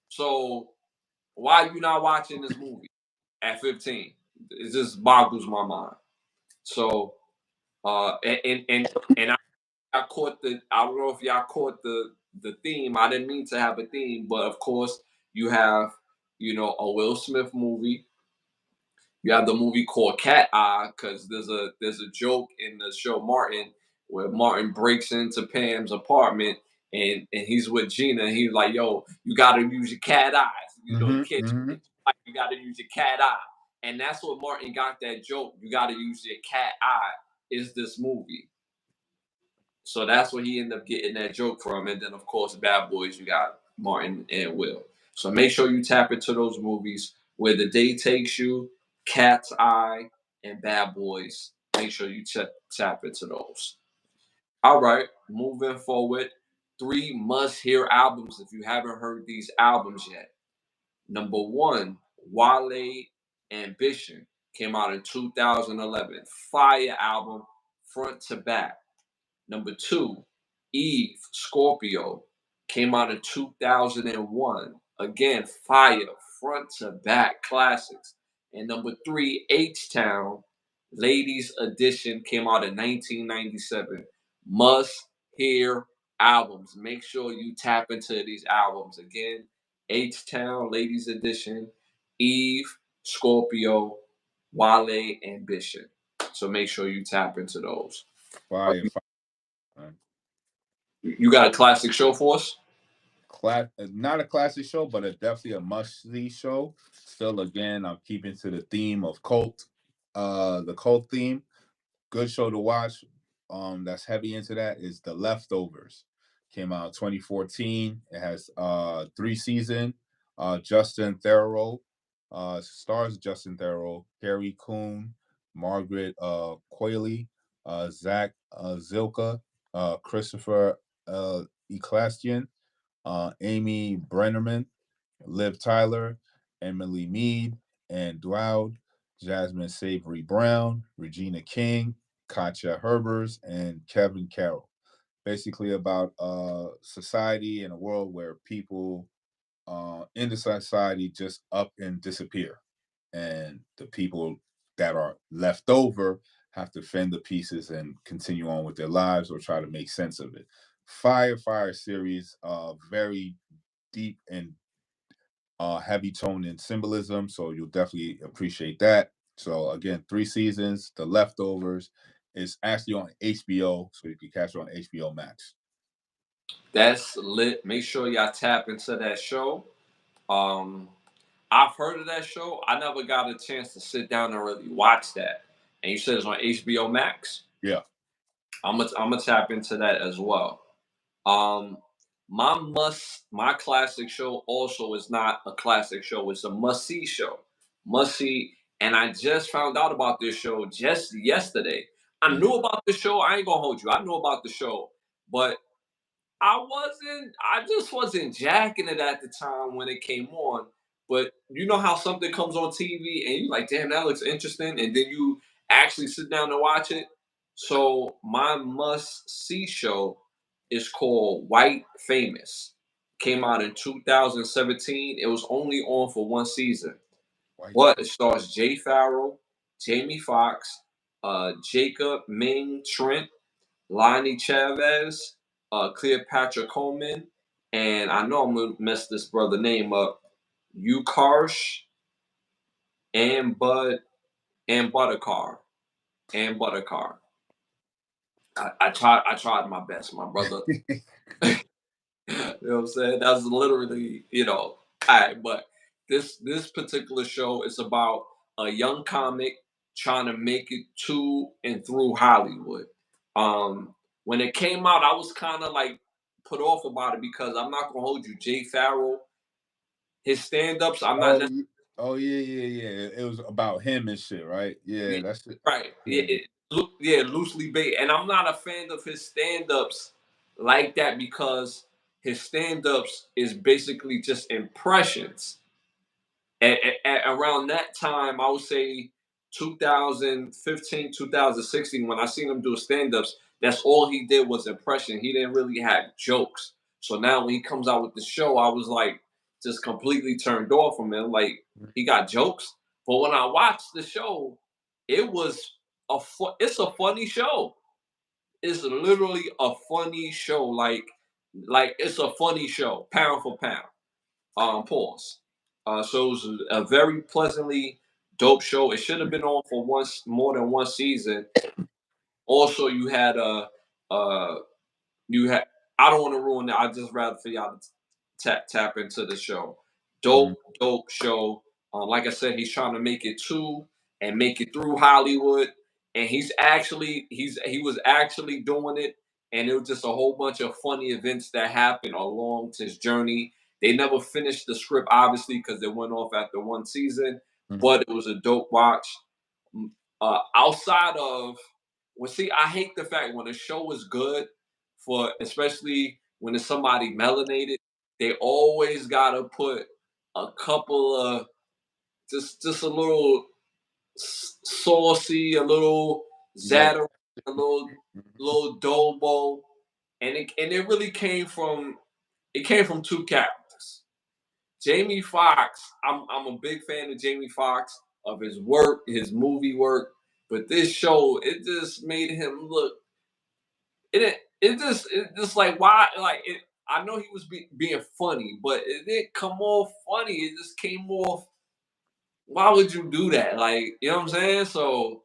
So why are you not watching this movie at 15? It just boggles my mind. So and I caught I don't know if y'all caught the theme. I didn't mean to have a theme, but of course you have a Will Smith movie. You have the movie called Cat Eye, because there's a joke in the show Martin where Martin breaks into Pam's apartment, and he's with Gina, and he's like, "Yo, you got to use your cat eyes." The kid, like, you got to use your cat eye, and that's what Martin got that joke. You got to use your cat eye. Is this movie? So that's where he ended up getting that joke from, and then of course Bad Boys. You got Martin and Will. So make sure you tap into those movies. Where the Day Takes You, Cat's Eye, and Bad Boys. Make sure you tap into those. All right, moving forward. 3 must-hear albums if you haven't heard these albums yet. Number 1, Wale Ambition. Came out in 2011. Fire album, front to back. Number 2, Eve, Scorpio. Came out in 2001. Again, fire, front to back classics. And number 3, H-Town, Ladies Edition. Came out in 1997. Must hear albums. Make sure you tap into these albums. Again, H-Town, Ladies Edition, Eve, Scorpio, Wale, Ambition. So make sure you tap into those. Fire. You got a classic show for us? Not a classic show, but definitely a must-see show. Still, again, I'm keeping to the theme of cult, the cult theme. Good show to watch. That's heavy into that is The Leftovers. Came out 2014. It has 3 seasons. Justin Theroux, stars Justin Theroux, Carrie Coon, Margaret Qualley, Zach Zilka, Christopher Eccleston, Amy Brennerman, Liv Tyler, Emily Mead, and Dowd, Jasmine Savory Brown, Regina King, Katja Herbers, and Kevin Carroll. Basically about society and a world where people in the society just up and disappear. And the people that are left over have to fend the pieces and continue on with their lives or try to make sense of it. Fire series, very deep and heavy tone in symbolism, so you'll definitely appreciate that. So again, 3 seasons. The Leftovers is actually on HBO, so you can catch it on HBO Max. That's lit. Make sure y'all tap into that show. Um, I've heard of that show. I never got a chance to sit down and really watch that. And you said it's on HBO Max. Yeah. I'm gonna tap into that as well. Um, my classic show also is not a classic show. It's a must see show. Must see, And I just found out about this show just yesterday. I knew about the show. I ain't gonna hold you. I knew about the show, but I just wasn't jacking it at the time when it came on. But you know how something comes on TV and you're like, damn, that looks interesting. And then you actually sit down to watch it. So my must see show is called White Famous. Came out in 2017. It was only on for one season. White. But it stars Jay Farrell, Jamie Foxx, Jacob Ming Trent, Lonnie Chavez, Cleopatra Coleman, and I know I'm gonna mess this brother name up. Ukarsh and Bud and Buttercar and Buttercar. I tried my best, my brother. You know what I'm saying? That's literally, all right, but this particular show is about a young comic trying to make it to and through Hollywood. When it came out, I was kind of like put off about it because I'm not gonna hold you. Jay Farrell, his stand-ups, I'm not Oh, necessarily oh yeah, yeah, yeah. It was about him and shit, right? Yeah, that's it. right. Yeah. Yeah, loosely based, and I'm not a fan of his stand-ups like that because his stand-ups is basically just impressions. Around that time, I would say 2015, 2016, when I seen him do stand-ups, that's all he did was impression. He didn't really have jokes. So now when he comes out with the show, I was like just completely turned off from him. Like he got jokes. But when I watched the show, it was it's a funny show. It's literally a funny show. Like it's a funny show, pound for pound. Pause. So it was a very pleasantly dope show. It should have been on for more than one season. Also, uh, you had. I don't want to ruin it. I just rather for y'all to tap into the show. Mhm. Dope show. Like I said, he's trying to make it to and make it through Hollywood, and he was actually doing it, and it was just a whole bunch of funny events that happened along his journey. They never finished the script, obviously, because they went off after one season, Mhm. but it was a dope watch. Outside of, well, see, I hate the fact when a show is good, for especially when it's somebody melanated, they always gotta put a couple of just a little saucy, a little Yeah. zatter, a little dobo, and it really came from two characters. Jamie Foxx, I'm a big fan of Jamie Foxx, of his work, his movie work, but this show, it just made him look, it just like, why, like it. I know he was being funny, but it didn't come off funny. It just came off. Why would you do that? Like, you know what I'm saying? So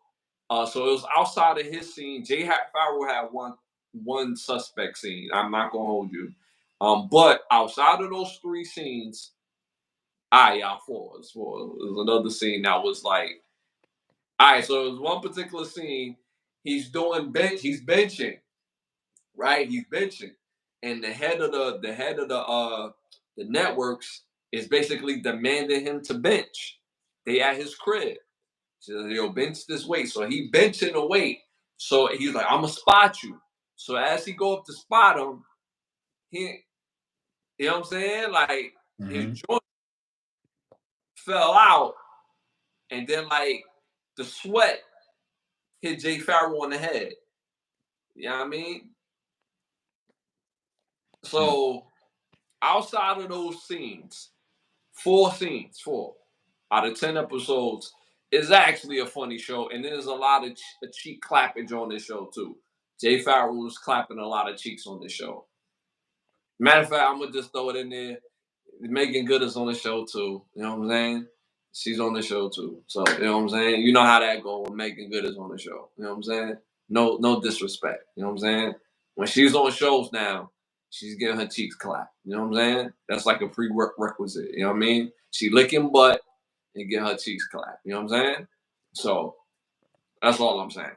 it was outside of his scene. Farrell had one suspect scene. I'm not gonna hold you. But outside of those three scenes, yeah, four. It was four. It was another scene that was like, all right. So it was one particular scene. He's doing bench. He's benching, right? He's benching, and the networks is basically demanding him to bench. They at his crib. So yo, bench this weight. So he benching the weight. So he's like, I'm gonna spot you. So as he go up to spot him, he, you know what I'm saying? Like his Hmm. joint fell out, and then like the sweat hit Jay Farrell on the head. You know what I mean? So outside of those scenes, four out of 10 episodes is actually a funny show, and there's a lot of cheek clappage on this show too. Jay Farrell was clapping a lot of cheeks on this show. Matter of fact, I'm gonna just throw it in there. Megan Good is on the show too. You know what I'm saying? She's on the show too. So you know what I'm saying? You know how that go when Megan Good is on the show. You know what I'm saying? No disrespect. You know what I'm saying? When she's on shows now, she's getting her cheeks clapped. You know what I'm saying? That's like a prerequisite. You know what I mean? She licking butt and get her cheeks clapped. You know what I'm saying? So that's all I'm saying.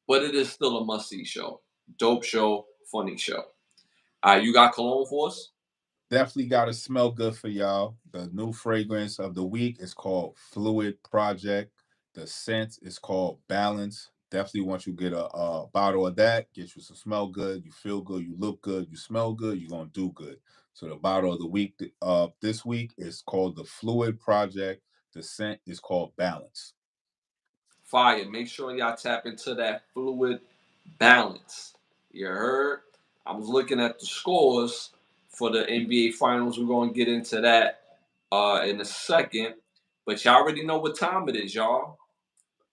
But it is still a must see show. Dope show, funny show. You got Cologne for us? Definitely got to smell good for y'all. The new fragrance of the week is called Fluid Project. The scent is called Balance. Definitely want you to get a bottle of that. Get you some smell good. You feel good. You look good. You smell good. You're going to do good. So the bottle of the week this week is called the Fluid Project. The scent is called Balance. Fire. Make sure y'all tap into that fluid balance. You heard? I was looking at the scores for the NBA Finals. We're gonna get into that in a second. But y'all already know what time it is, y'all.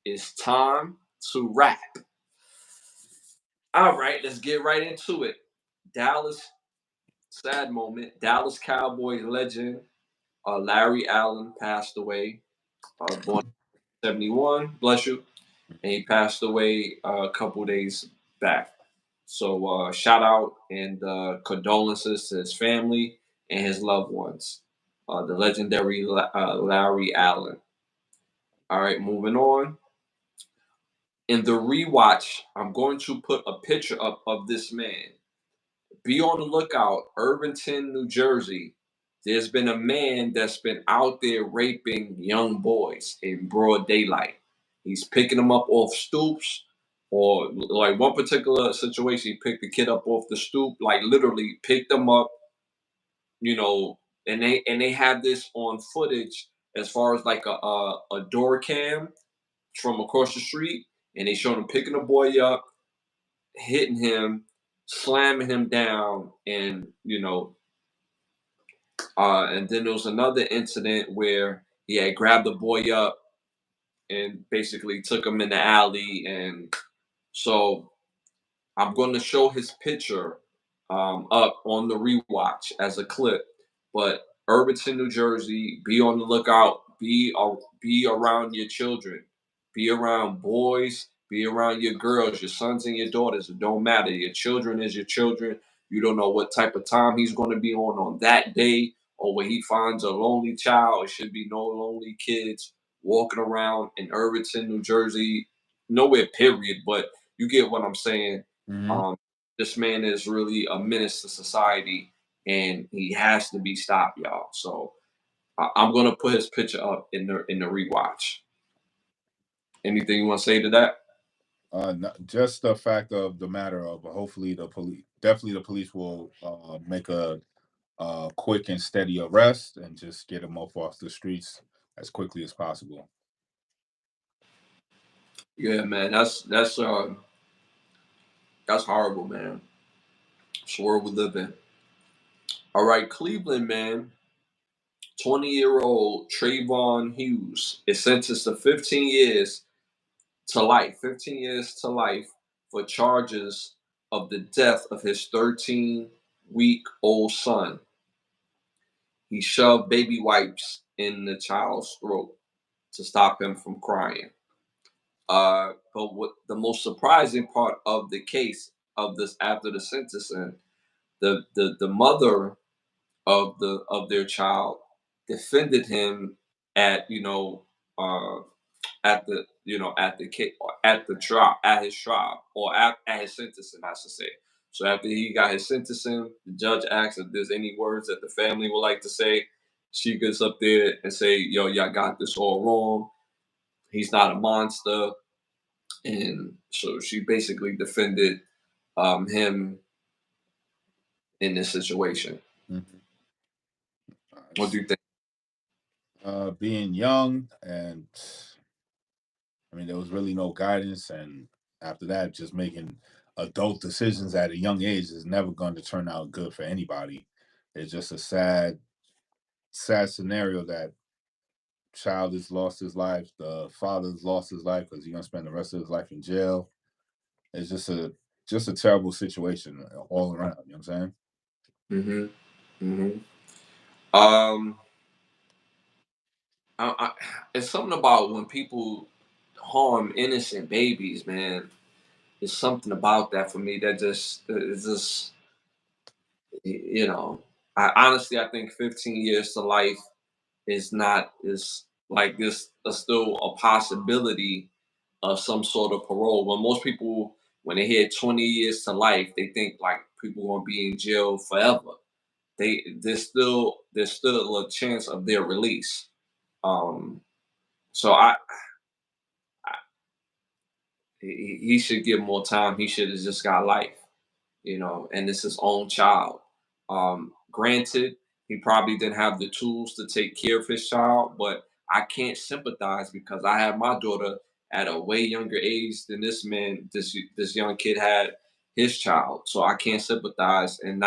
It's time to rap. All right, let's get right into it. Dallas, sad moment. Dallas Cowboys legend Larry Allen passed away. Born in 71. Bless you. And he passed away a couple days back. So shout out and condolences to his family and his loved ones. The legendary Larry Allen. All right, moving on. In the rewatch, I'm going to put a picture up of this man. Be on the lookout, Irvington, New Jersey. There's been a man that's been out there raping young boys in broad daylight. He's picking them up off stoops, or like one particular situation, he picked the kid up off the stoop, like literally picked them up, you know, and they have this on footage as far as like a door cam from across the street, and they showed him picking the boy up, hitting him, slamming him down, and and then there was another incident where he had grabbed the boy up and basically took him in the alley. And so I'm going to show his picture up on the rewatch as a clip. But Irvington, New Jersey, be on the lookout. Be around your children. Be around boys. Be around your girls, your sons and your daughters. It don't matter. Your children is your children. You don't know what type of time he's going to be on that day, or when he finds a lonely child. It should be no lonely kids walking around in Irvington, New Jersey. Nowhere, period. But you get what I'm saying. Mm-hmm. Um, this man is really a menace to society, and he has to be stopped, y'all. So I'm gonna put his picture up in the rewatch. Anything you want to say to that? Just the fact of the matter of hopefully the police, definitely the police will make a quick and steady arrest and just get him off the streets as quickly as possible. Yeah, man, that's horrible, man. It's the world we live in. All right, Cleveland, man. 20-year-old Trayvon Hughes is sentenced to 15 years to life. 15 years to life for charges of the death of his 13-week-old son. He shoved baby wipes in the child's throat to stop him from crying. But what the most surprising part of the case of this after the sentencing, the mother of their child defended him at uh, at the at the trial, at his trial, or at his sentencing, I should say. So after he got his sentencing, the judge asked if there's any words that the family would like to say. She gets up there and say, "Yo, y'all got this all wrong. He's not a monster." And so she basically defended him in this situation. Mm-hmm. What do you think? Being young, and I mean, there was really no guidance, and after that, just making adult decisions at a young age is never going to turn out good for anybody. It's just a sad scenario that child has lost his life, the father's lost his life because he's gonna spend the rest of his life in jail. It's just a terrible situation all around. You know what I'm saying? Hmm. Hmm. Um, it's something about when people harm innocent babies, man. It's something about that for me that just it's just you know. I think 15 years to life is not is like this still a possibility of some sort of parole. When most people when they hear 20 years to life, they think like people gonna be in jail forever. there's still a chance of their release. So he should get more time. He should have just got life, and it's his own child. Granted, he probably didn't have the tools to take care of his child, but I can't sympathize because I had my daughter at a way younger age than this young kid had his child. So I can't sympathize, and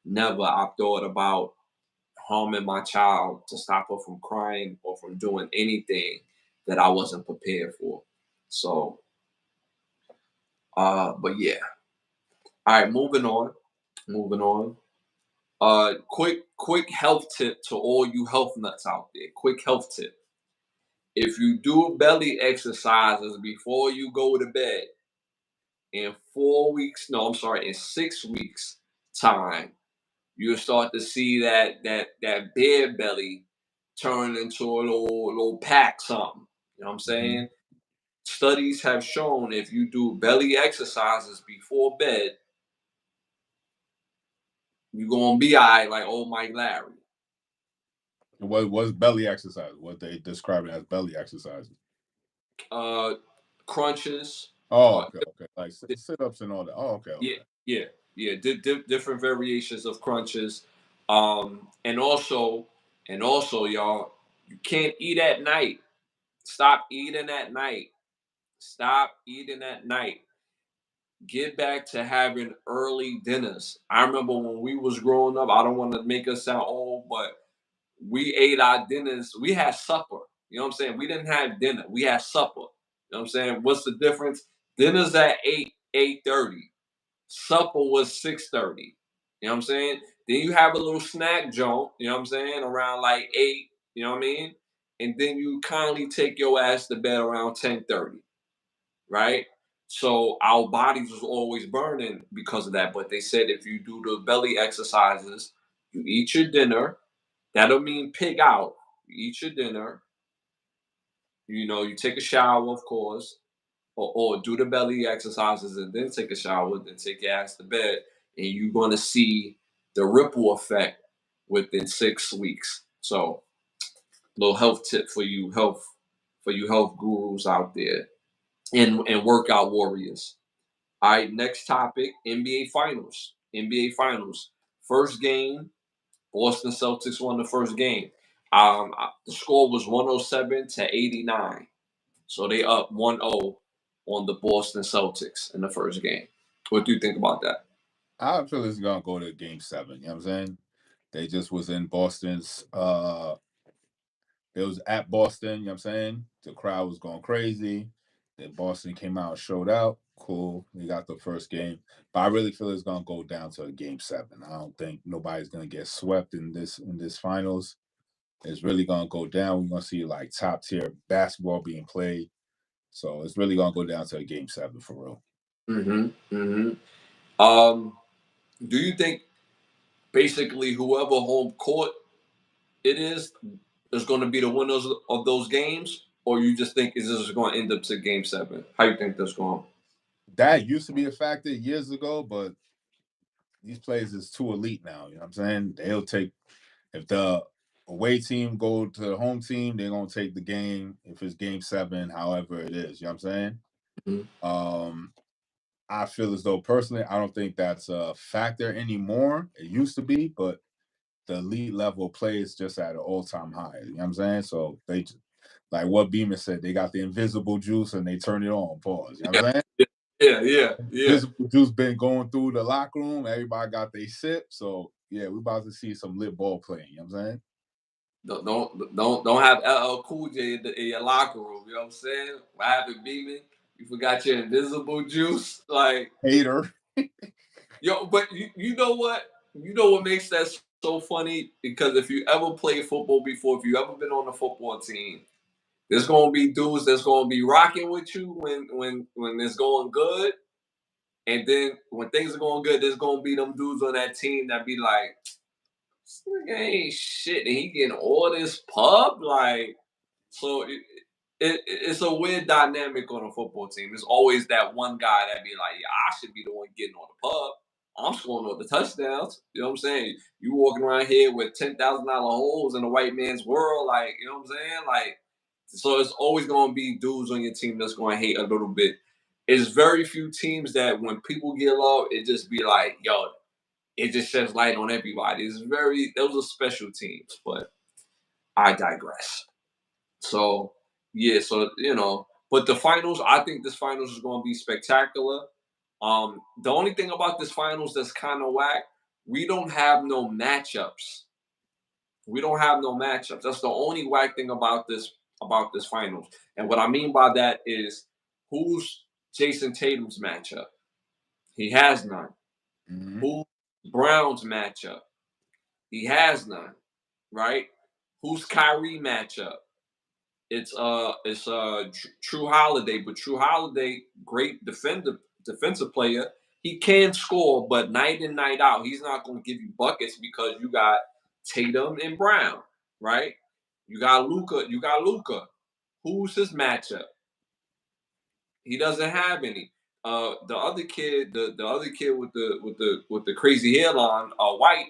never I thought about harming my child to stop her from crying or from doing anything that I wasn't prepared for. So, but yeah. All right, moving on. Moving on. Quick health tip to all you health nuts out there. Quick health tip. If you do belly exercises before you go to bed in 4 weeks, no, I'm sorry, in 6 weeks time, you'll start to see that bear belly turn into a little pack something. You know what I'm Mm-hmm. saying? Studies have shown if you do belly exercises before bed, you're gonna be all right, like old Mike Larry. What was belly exercise? What they describe it as belly exercises? Uh, Crunches. Oh, Uh, okay, okay. Like sit ups and all that. Oh, okay, yeah, okay. yeah, yeah. Different variations of crunches. And also, y'all, you can't eat at night. Stop eating at night. Stop eating at night. Get back to having early dinners. I remember when we was growing up. I don't want to make us sound old, but we ate our dinners. We had supper. You know what I'm saying? We didn't have dinner. We had supper. You know what I'm saying? What's the difference? Dinner's at 8:30. Supper was 6:30. You know what I'm saying? Then you have a little snack joint, you know what I'm saying, around like 8, you know what I mean? And then you kindly take your ass to bed around 10:30, right? So our bodies was always burning because of that. But they said if you do the belly exercises, you eat your dinner, that'll mean pig out. You eat your dinner, you take a shower, of course, or do the belly exercises and then take a shower, then take your ass to bed, and you're gonna see the ripple effect within 6 weeks. So, little health tip for you health gurus out there and workout warriors. All right, next topic: NBA Finals. NBA Finals. First game, Boston Celtics won the first game. The score was 107-89. So they up 1-0 on the Boston Celtics in the first game. What do you think about that? I feel it's gonna go to game seven. You know what I'm saying? They just was in Boston's it was at Boston, you know what I'm saying? The crowd was going crazy. Then Boston came out and showed out. Cool. They got the first game. But I really feel it's gonna go down to a game seven. I don't think nobody's gonna get swept in this finals. It's really gonna go down. We're gonna see like top tier basketball being played. So it's really gonna go down to a game seven for real. Mm-hmm. Mm-hmm. Do you think basically whoever home court it is going to be the winners of those games, or you just think is this going to end up to game seven? How you think that's going? That used to be a factor years ago, but these players is too elite now. You know what I'm saying? They'll take if the away team go to the home team, they're gonna take the game if it's game seven, however it is. You know what I'm saying? Mhm. I feel as though personally, I don't think that's a factor anymore. It used to be, but the elite level play is just at an all-time high. You know what I'm saying? So they like what Beeman said, they got the invisible juice and they turn it on. Pause. You know Yeah, what I'm saying? yeah. Invisible juice been going through the locker room. Everybody got their sip. So yeah, we're about to see some lit ball playing. You know what I'm saying? Don't have LL Cool J in your locker room. You know what I'm saying? What happened, Beeman? You forgot your invisible juice, like. Hater. Yo, but you know what? You know what makes that so funny? Because if you ever played football before, if you ever been on a football team, there's gonna be dudes that's gonna be rocking with you when it's going good, and then when things are going good, there's gonna be them dudes on that team that be like, "This nigga ain't shit," and he getting all this pub, like. So it's a weird dynamic on a football team. There's always that one guy that be like, "Yeah, I should be the one getting on the pub." I'm scoring all the touchdowns. You know what I'm saying? You walking around here with $10,000 holes in a white man's world, like, you know what I'm saying? Like, so it's always going to be dudes on your team that's going to hate a little bit. It's very few teams that when people get low, it just be like, yo, it just sheds light on everybody. Those are special teams, but I digress. So yeah, so but the finals, I think this finals is going to be spectacular. The only thing about this finals that's kind of whack, we don't have no matchups. We don't have no matchups. That's the only whack thing about this finals. And what I mean by that is, who's Jason Tatum's matchup? He has none. Mm-hmm. Who's Brown's matchup? He has none. Right? Who's Kyrie matchup? It's True Holiday, but True Holiday, great defensive player. He can score, but night in night out, he's not going to give you buckets because you got Tatum and Brown, right? You got Luca. You got Luca. Who's his matchup? He doesn't have any. The other kid, the other kid with the crazy hairline, White,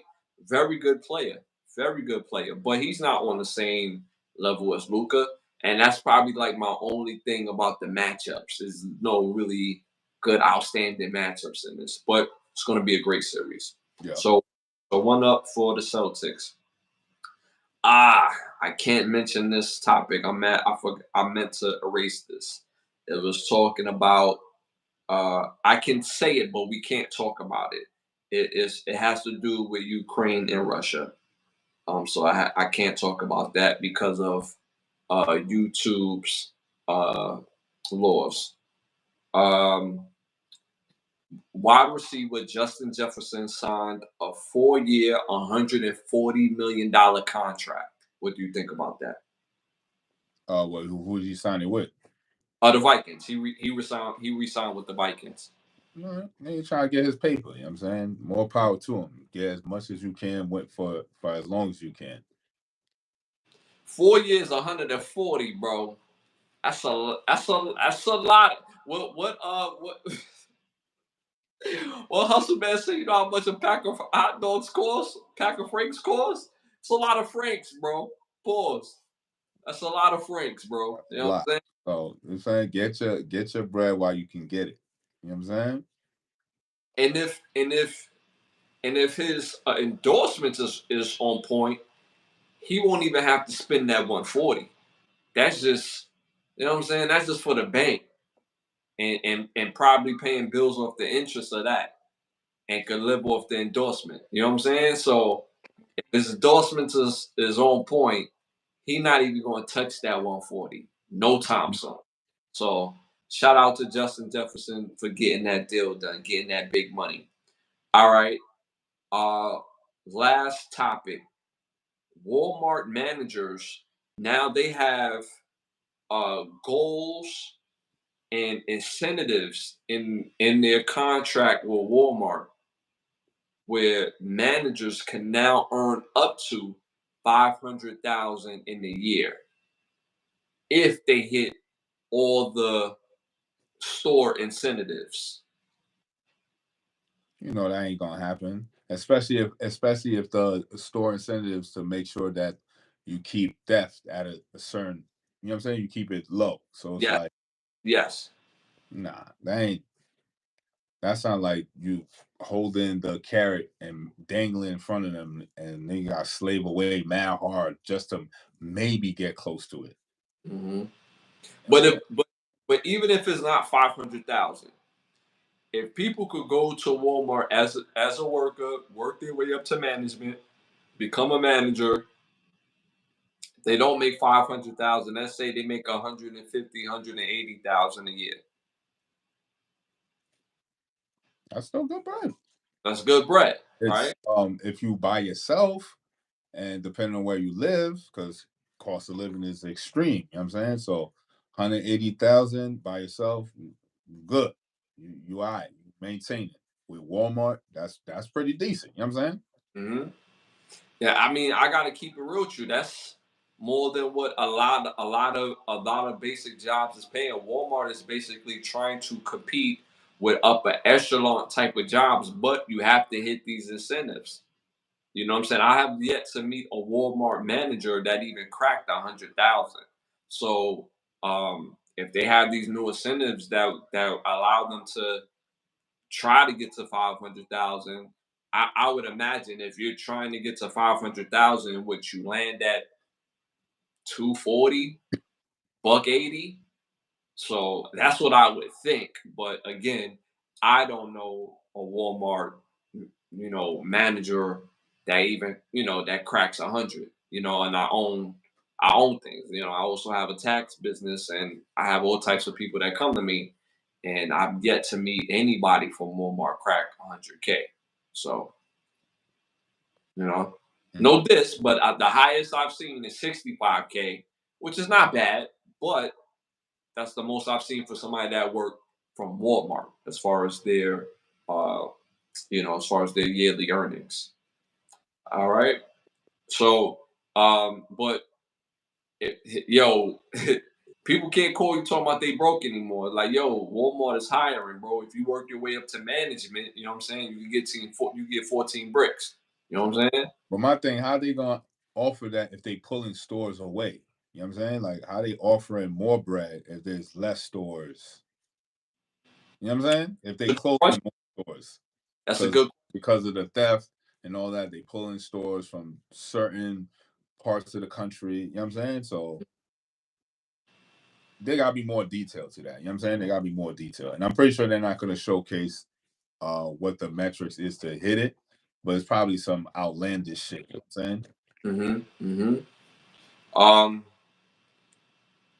very good player, very good player, but he's not on the same level as Luca, and that's probably like my only thing about the matchups is no really good, outstanding matchups in this, but it's going to be a great series. Yeah. So one up for the Celtics. Ah, I can't mention this topic. I meant to erase this. It was talking about. I can say it, but we can't talk about it. It has to do with Ukraine and Russia. So I can't talk about that because of YouTube's laws. Um, Wide receiver Justin Jefferson signed a 4-year, $140 million contract. What do you think about that? Well, who did he sign it with? The Vikings. He resigned with the Vikings. All right. He trying to get his paper. You know what I'm saying? More power to him. Get as much as you can for as long as you can. 4 years, 140, bro. That's a lot. What hustle man say? You know how much a pack of hot dogs cost? Pack of Franks cost? It's a lot of Franks, bro. Pause. That's a lot of Franks, bro. You A know what lot. I'm saying? So you know what I'm saying, get your bread while you can get it. You know what I'm saying? And if his endorsements is on point, he won't even have to spend that 140. That's just, you know what I'm saying. That's just for the bank, and probably paying bills off the interest of that, and could live off the endorsement. You know what I'm saying? So if his endorsements is on point, he not even going to touch that 140. No time soon. So shout out to Justin Jefferson for getting that deal done, getting that big money. All right. Uh, Last topic. Walmart managers now they have goals and incentives in their contract with Walmart, where managers can now earn up to 500,000 in a year if they hit all the store incentives. You know that ain't gonna happen. Especially if the store incentives to make sure that you keep theft at a certain, you know what I'm saying, you keep it low. So it's Yeah, like, yes. nah, that sounds like you holding the carrot and dangling in front of them, and they got to slave away mad hard just to maybe get close to it. hmm That's But what. if but even if it's not 500,000, if people could go to Walmart as a worker, work their way up to management, become a manager, they don't make 500,000. Let's say they make 150, 180,000 a year. That's still good bread. That's good bread, It's right? if you by yourself and depending on where you live, because cost of living is extreme. You know what I'm saying? So 180,000 by yourself, good. You all right. You maintain it. With Walmart, that's pretty decent. You know what I'm saying? hmm Yeah, I mean, I got to keep it real with you. That's more than what a lot of basic jobs is paying. Walmart is basically trying to compete with upper echelon type of jobs, but you have to hit these incentives. You know what I'm saying? I have yet to meet a Walmart manager that even cracked 100,000. So if they have these new incentives that allow them to try to get to 500,000, I would imagine if you're trying to get to 500,000, which you land at 240, buck 80. So that's what I would think. But again, I don't know a Walmart, manager that even, that cracks 100, and I own things. I also have a tax business and I have all types of people that come to me, and I've yet to meet anybody from Walmart crack 100K. So, no diss, but the highest I've seen is 65K, which is not bad, but that's the most I've seen for somebody that worked from Walmart as far as their, uh, yearly earnings. All right. So, but yo, people can't call you talking about they broke anymore. Like, yo, Walmart is hiring, bro. If you work your way up to management, you know what I'm saying? You get 14 bricks. You know what I'm saying? But my thing, how they gonna offer that if they pulling stores away? You know what I'm saying? Like, how they offering more bread if there's less stores? You know what I'm saying? If they Good closing question. more stores That's a because good. because of the theft and all that, they pulling stores from certain parts of the country. You know what I'm saying? So they gotta be more detailed to that. You know what I'm saying? They gotta be more detailed. And I'm pretty sure they're not gonna showcase what the metrics is to hit it, but it's probably some outlandish shit. You know what I'm saying? Mm-hmm. Mm-hmm.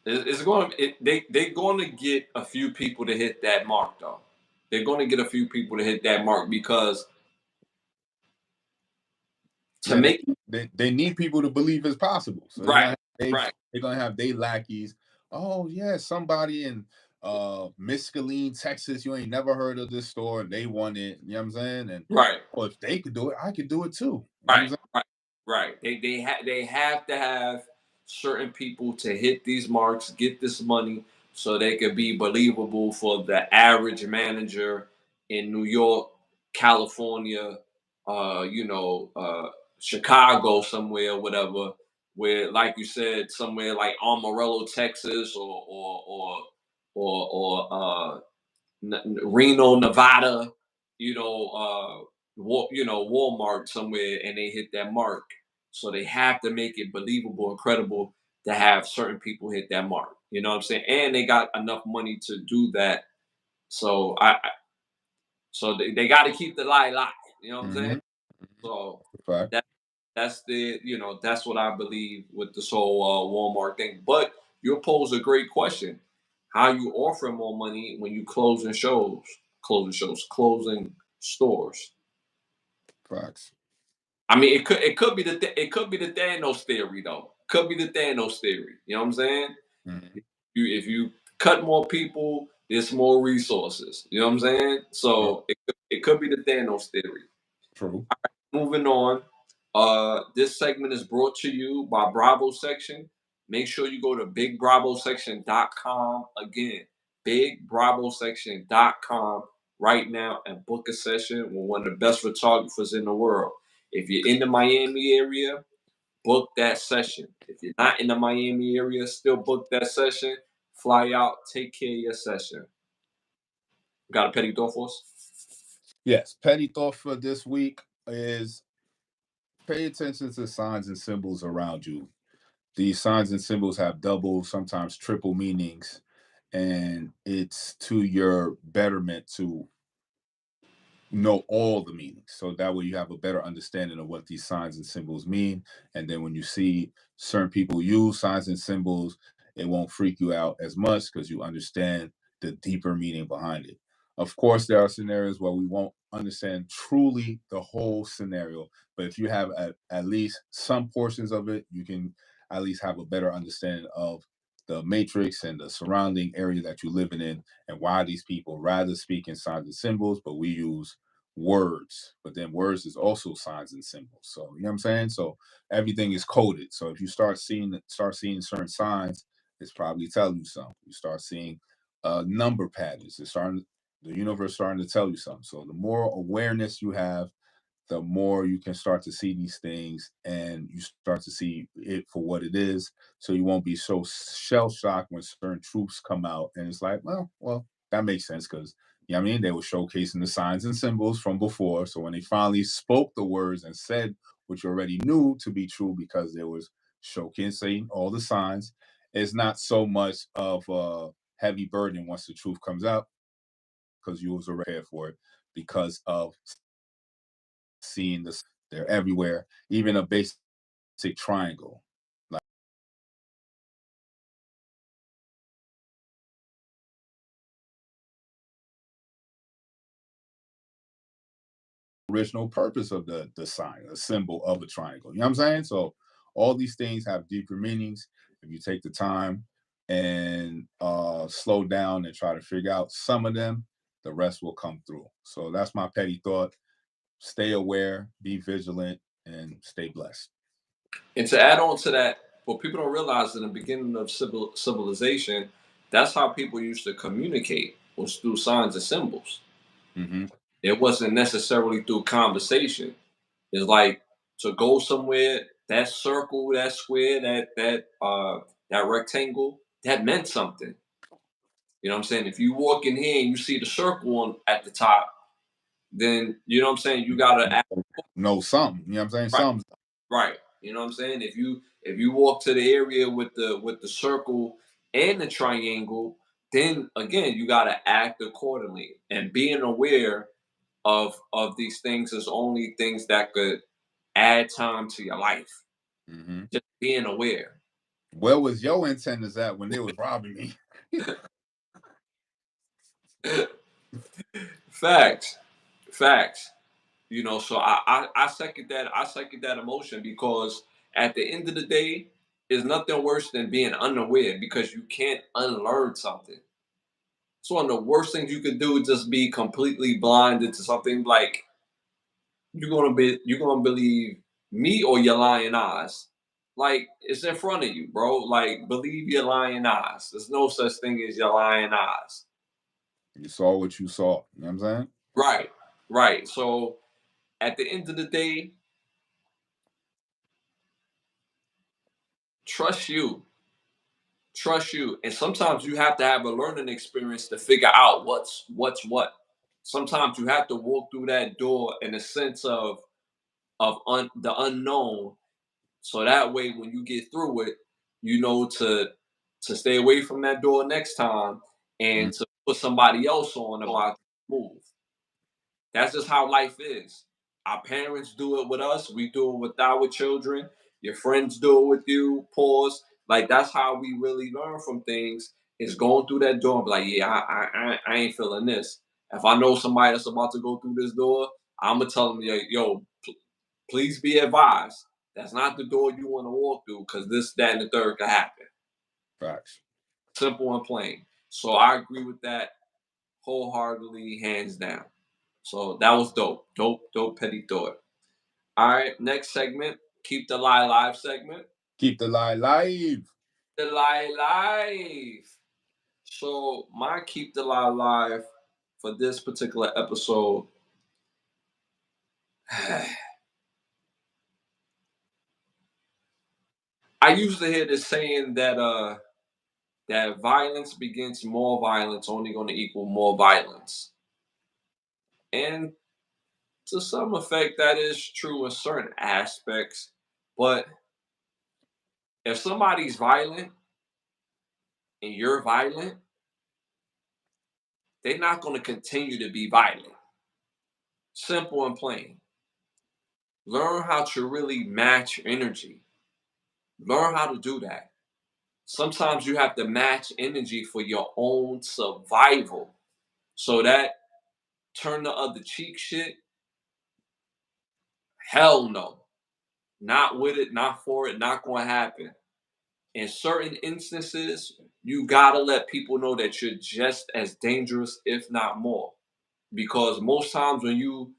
It's going. They're going to get a few people to hit that mark, though. They're going to get a few people to hit that mark because to Yeah, make they need people to believe it's possible. So they're right, gonna have right, they lackeys. Oh yeah, somebody in Mescaline, Texas, you ain't never heard of this store, and they want it. You know what I'm saying? And right. well, if they could do it, I could do it too. You know what I'm Right, saying? right, right. They have to have certain people to hit these marks, get this money, so they could be believable for the average manager in New York, California, Chicago, somewhere, whatever. Where, like you said, somewhere like Amarillo, Texas, or Reno, Nevada, Walmart somewhere, and they hit that mark. So they have to make it believable and credible to have certain people hit that mark. You know what I'm saying? And they got enough money to do that. So they got to keep the lie alive. You know what I'm saying? Mm-hmm. So Fact. that that's what I believe with this whole Walmart thing. But you pose a great question: how you offer more money when you closing stores? Facts. I mean, it could be the Thanos theory though. Could be the Thanos theory. You know what I'm saying? Mm-hmm. If you cut more people, there's more resources. You know what I'm saying? True. So it could be the Thanos theory. True. Moving on. This segment is brought to you by Bravo Section. Make sure you go to bigbbravosection.com again. Bigbbravosection.com right now and book a session with one of the best photographers in the world. If you're in the Miami area, book that session. If you're not in the Miami area, still book that session. Fly out, take care of your session. Got a petty thought for us? Yes. Petty thought for this week is pay attention to signs and symbols around you. These signs and symbols have double, sometimes triple meanings, and it's to your betterment to know all the meanings. So that way you have a better understanding of what these signs and symbols mean. And then when you see certain people use signs and symbols, it won't freak you out as much because you understand the deeper meaning behind it. Of course, there are scenarios where we won't understand truly the whole scenario, but if you have at least some portions of it, you can at least have a better understanding of the matrix and the surrounding area that you're living in and why these people rather speak in signs and symbols, but we use words. But then words is also signs and symbols. So you know what I'm saying? So everything is coded. So if you start seeing certain signs, it's probably telling you something. You start seeing number patterns. It's starting The universe starting to tell you something. So the more awareness you have, the more you can start to see these things and you start to see it for what it is. So you won't be so shell shocked when certain truths come out. And it's like, well, that makes sense because, you know what I mean? They were showcasing the signs and symbols from before. So when they finally spoke the words and said what you already knew to be true because there was showcasing all the signs, it's not so much of a heavy burden once the truth comes out because you was already prepared for it because of seeing this. They're everywhere, even a basic triangle. Like original purpose of the sign, a symbol of a triangle. You know what I'm saying? So all these things have deeper meanings. If you take the time and slow down and try to figure out some of them, the rest will come through. So that's my petty thought. Stay aware, be vigilant, and stay blessed. And to add on to that, what people don't realize in the beginning of civilization, that's how people used to communicate was through signs and symbols. Mm-hmm. It wasn't necessarily through conversation. It's like to go somewhere, that circle, that square, that rectangle, that meant something. You know what I'm saying? If you walk in here and you see the circle on at the top, then you know what I'm saying, you gotta act Know something. You know what I'm saying? right. Something. Right. You know what I'm saying? If you walk to the area with the circle and the triangle, then again you gotta act accordingly. And being aware of these things is only things that could add time to your life. Mm-hmm. Just being aware. Where was your antennas at when they was robbing me? Facts. Facts. You know, so I second that. I second that emotion because at the end of the day, is nothing worse than being unaware because you can't unlearn something. It's one of the worst things you could do. Just be completely blinded to something like you're gonna believe me or your lying eyes. Like it's in front of you, bro. Like believe your lying eyes. There's no such thing as your lying eyes. You saw what you saw. You know what I'm saying? Right, right. So at the end of the day, trust you. Trust you. And sometimes you have to have a learning experience to figure out what's what. Sometimes you have to walk through that door in a sense of the unknown, so that way when you get through it, you know to stay away from that door next time Mm-hmm. and to put somebody else on about the move. That's just how life is. Our parents do it with us. We do it with our children. Your friends do it with you. Pause. Like that's how we really learn from things. Is going through that door and be like, yeah, I ain't feeling this. If I know somebody that's about to go through this door, I'm gonna tell them, yo, please be advised. That's not the door you want to walk through because this, that, and the third could happen. Facts. Simple and plain. So I agree with that wholeheartedly, hands down. So that was dope. Dope petty thought. All right, next segment. Keep the lie live segment. Keep the lie live. The lie live. So my keep the lie live for this particular episode. I usually hear this saying that violence begets more violence, only going to equal more violence. And to some effect, that is true in certain aspects. But if somebody's violent and you're violent, they're not going to continue to be violent. Simple and plain. Learn how to really match energy. Learn how to do that. Sometimes you have to match energy for your own survival. So that turn the other cheek shit, hell no. Not with it, not for it, not going to happen. In certain instances, you gotta let people know that you're just as dangerous, if not more. Because most times when you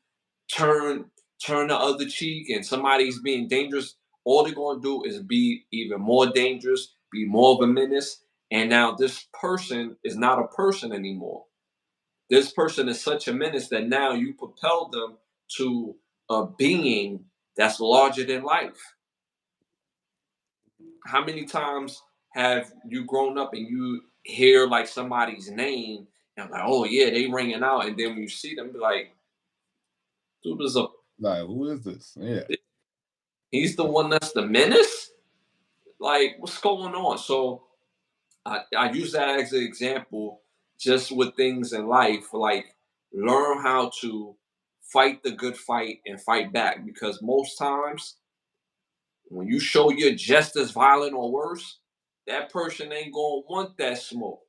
turn turn the other cheek and somebody's being dangerous, all they're gonna do is be even more dangerous, be more of a menace. And now this person is not a person anymore. This person is such a menace that now you propel them to a being that's larger than life. How many times have you grown up and you hear like somebody's name and like, oh yeah, they ringing out, and then when you see them, be like, dude is a Like, who is this? Yeah. he's the one that's the menace. Like, what's going on? So I use that as an example just with things in life. Like, learn how to fight the good fight and fight back, because most times when you show you're just as violent or worse, that person ain't gonna want that smoke.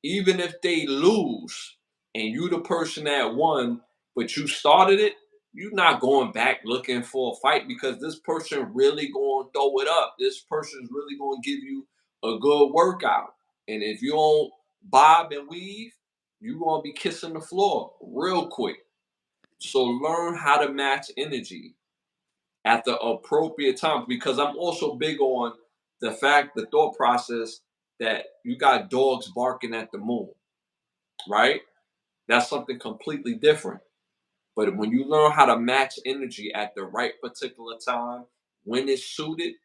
Even if they lose and you the person that won, but you started it, you're not going back looking for a fight, because this person really going to throw it up. This person's really going to give you a good workout. And if you don't bob and weave, you're going to be kissing the floor real quick. So learn how to match energy at the appropriate time, because I'm also big on the thought process that you got dogs barking at the moon, right? That's something completely different. But when you learn how to match energy at the right particular time, when it's suited,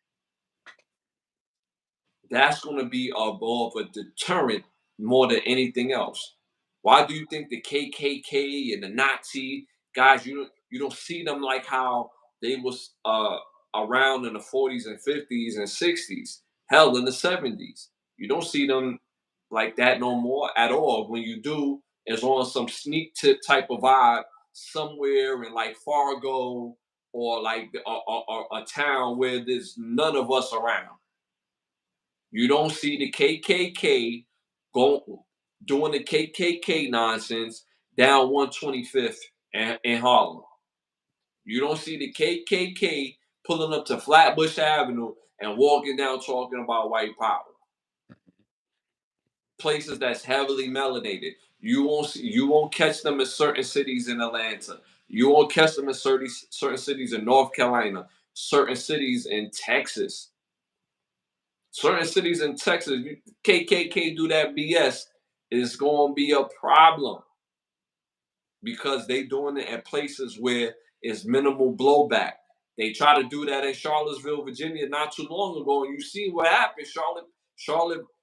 that's going to be more of a deterrent more than anything else. Why do you think the KKK and the Nazi guys, you don't see them like how they was around in the 40s and 50s and 60s, hell in the 70s. You don't see them like that no more at all. When you do, it's on some sneak tip type of vibe somewhere in like Fargo, or like a town where there's none of us around. You don't see the KKK go doing the KKK nonsense down 125th in Harlem. You don't see the KKK pulling up to Flatbush Avenue and walking down talking about white power. Places that's heavily melanated. You won't catch them in certain cities in Atlanta. You won't catch them in certain cities in North Carolina, certain cities in Texas. Certain cities in Texas, KKK do that BS, is going to be a problem, because they doing it at places where it's minimal blowback. They try to do that in Charlottesville, Virginia, not too long ago, and you see what happened.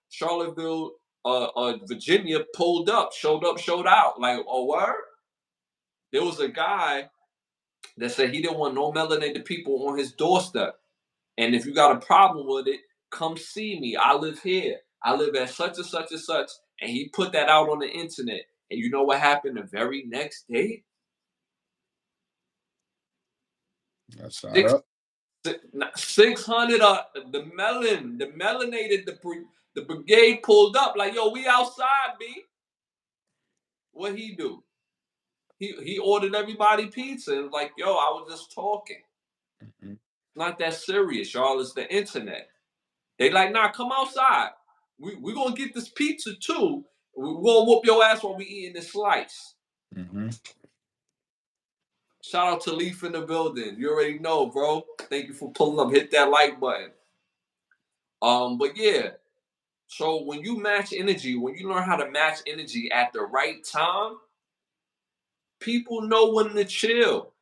Charlottesville, Virginia pulled up, showed out. Like, oh, word? There was a guy that said he didn't want no melanated people on his doorstep. And if you got a problem with it, come see me. I live here. I live at such and such and such. And he put that out on the internet. And you know what happened the very next day? That's shot Six, up. 600 the melanated, the brigade pulled up like, yo, we outside, B. What he do? He ordered everybody pizza and was like, yo, I was just talking. Mhm. Not that serious, y'all. It's the internet. They like, nah, come outside. We gonna get this pizza too. We gonna whoop your ass while we eating this slice. Mhm. Shout out to Leaf in the building. You already know, bro. Thank you for pulling up. Hit that like button. But yeah. So when you match energy, when you learn how to match energy at the right time, people know when to chill.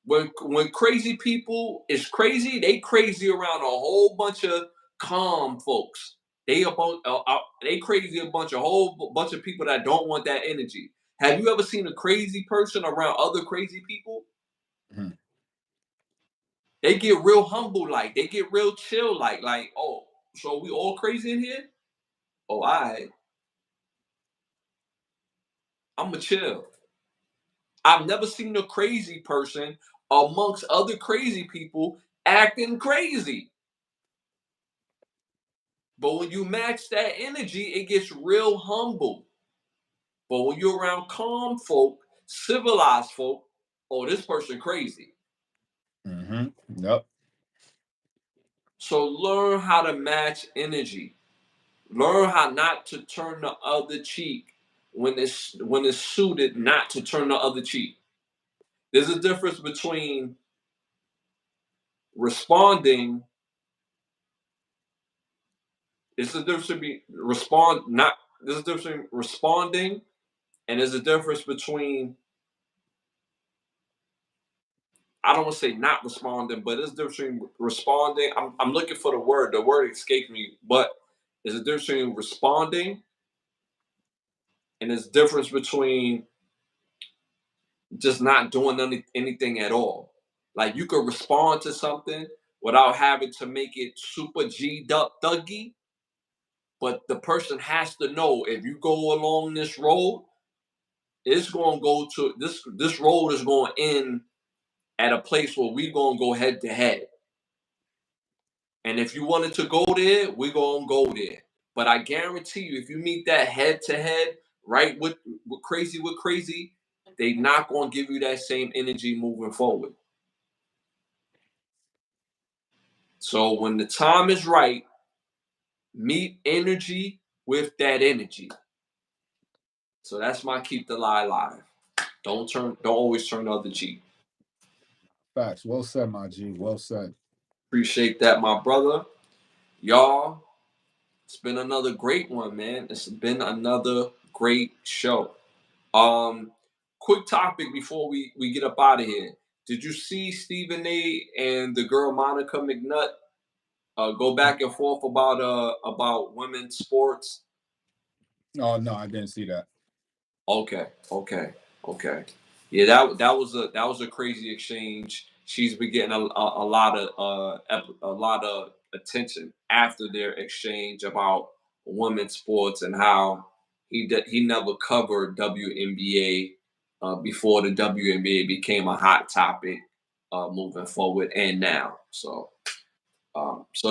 When crazy people is crazy, they crazy around a whole bunch of calm folks. They crazy a whole bunch of people that don't want that energy. Have you ever seen a crazy person around other crazy people? Mhm. They get real humble, like they get real chill, like oh, so we all crazy in here? Oh, I'ma chill. I've never seen a crazy person amongst other crazy people acting crazy. But when you match that energy, it gets real humble. But when you're around calm folk, civilized folk, oh, this person crazy. Mhm. Yep. So learn how to match energy. Learn how not to turn the other cheek when it's suited not to turn the other cheek. There's a difference between responding. It's a difference between respond not. There's a difference between responding And there's a difference between, I don't want to say not responding, but there's a difference between responding. I'm looking for the word. The word escaped me, but there's a difference between responding and there's a difference between just not doing anything at all. Like you could respond to something without having to make it super G'd up thuggy, but the person has to know if you go along this road, it's gonna go to this road is gonna end at a place where we gonna go head to head. And if you wanted to go there, we gonna go there. But I guarantee you, if you meet that head to head, right, with crazy, they not gonna give you that same energy moving forward. So when the time is right, meet energy with that energy. So that's my keep the lie alive. Don't always turn the other cheek. Facts. Well said, my G. Well said. Appreciate that, my brother. Y'all, it's been another great one, man. It's been another great show. Um, quick topic before we get up out of here. Did you see Stephen A. and the girl Monica McNutt go back and forth about women's sports? Oh no, I didn't see that. Okay, okay. Yeah, that was a crazy exchange. She's been getting a lot of a lot of attention after their exchange about women's sports and how he never covered WNBA before the WNBA became a hot topic moving forward and now. So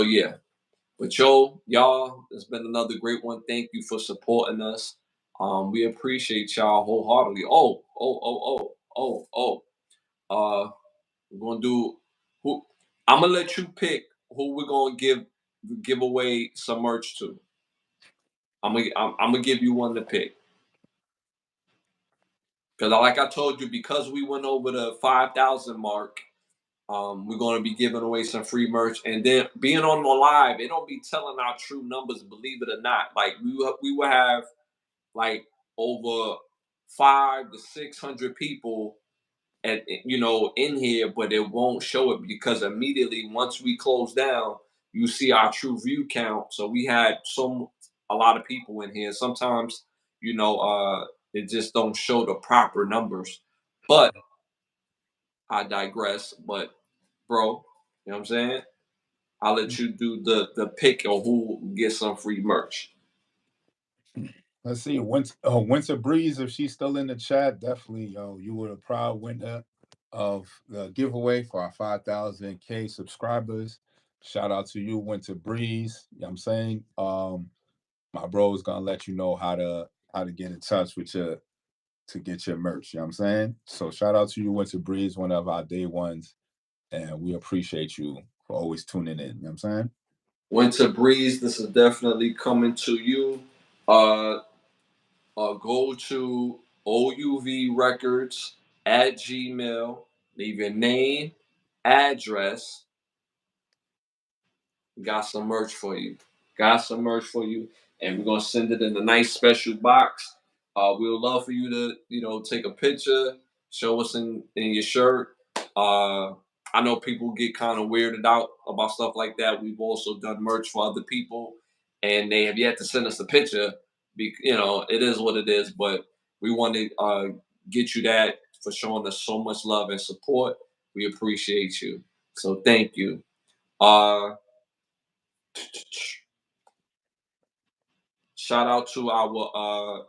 yeah, but y'all, it's been another great one. Thank you for supporting us. We appreciate y'all wholeheartedly. We're gonna do who I'm gonna let you pick who we're gonna give away some merch to. I'm gonna give you one to pick. Because like I told you, because we went over the 5,000 mark, we're going to be giving away some free merch, and then being on the live, it don't be telling our true numbers, believe it or not. Like we will have like over 500 to 600 people at in here, but it won't show it because immediately once we close down, you see our true view count. So we had a lot of people in here. Sometimes it just don't show the proper numbers, but I digress. But bro, you know what I'm saying? I'll let you do the pick of who gets some free merch. Let's see. Winter Breeze, if she's still in the chat, definitely, yo, you were a proud winner of the giveaway for our 5,000K subscribers. Shout out to you, Winter Breeze. You know what I'm saying? My bro is gonna let you know how to get in touch with you to get your merch. You know what I'm saying? So shout out to you, Winter Breeze, one of our day ones, and we appreciate you for always tuning in. You know what I'm saying? Winter Breeze, this is definitely coming to you. Uh, go to ouvrecords@gmail. Leave your name, address. Got some merch for you. Got some merch for you, and we're gonna send it in a nice special box. We would love for you to, take a picture, show us in your shirt. I know people get kind of weirded out about stuff like that. We've also done merch for other people, and they have yet to send us a picture. It is what it is, but we want to get you that for showing us so much love and support. We appreciate you. So thank you. Uh, Shout out to our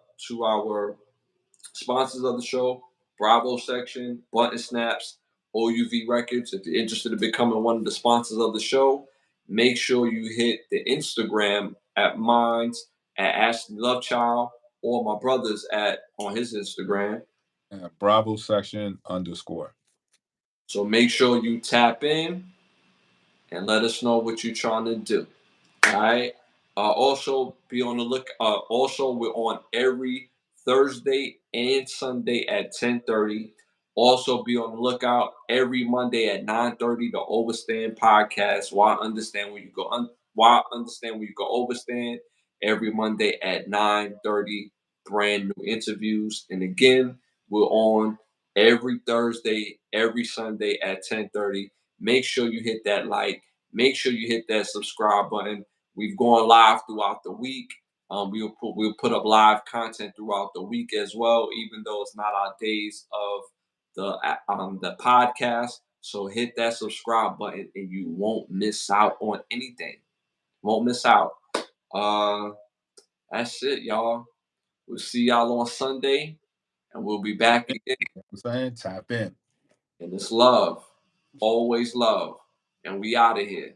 sponsors of the show, Bravo Section, Button Snaps, OUV Records. If you're interested in becoming one of the sponsors of the show, make sure you hit the Instagram at Minds at Ashley Lovechild or my brother's on his Instagram. Bravo section _ So make sure you tap in and let us know what you're trying to do. All right. Also, be on the look. Also, we're on every Thursday and Sunday at 10:30. Also, be on the lookout every Monday at 9:30. The Overstand podcast. Why understand where you go? Why understand where you go? Overstand every Monday at 9:30. brand new interviews. And again, we're on every Thursday, every Sunday at 10:30. Make sure you hit that like. Make sure you hit that subscribe button. We've gone live throughout the week. We'll put up live content throughout the week as well, even though it's not our days of the podcast. So hit that subscribe button, and you won't miss out on anything. Won't miss out. Uh, that's it, y'all. We'll see y'all on Sunday, and we'll be back again. You know what I'm saying? Tap in. And it's love, always love, and we out of here.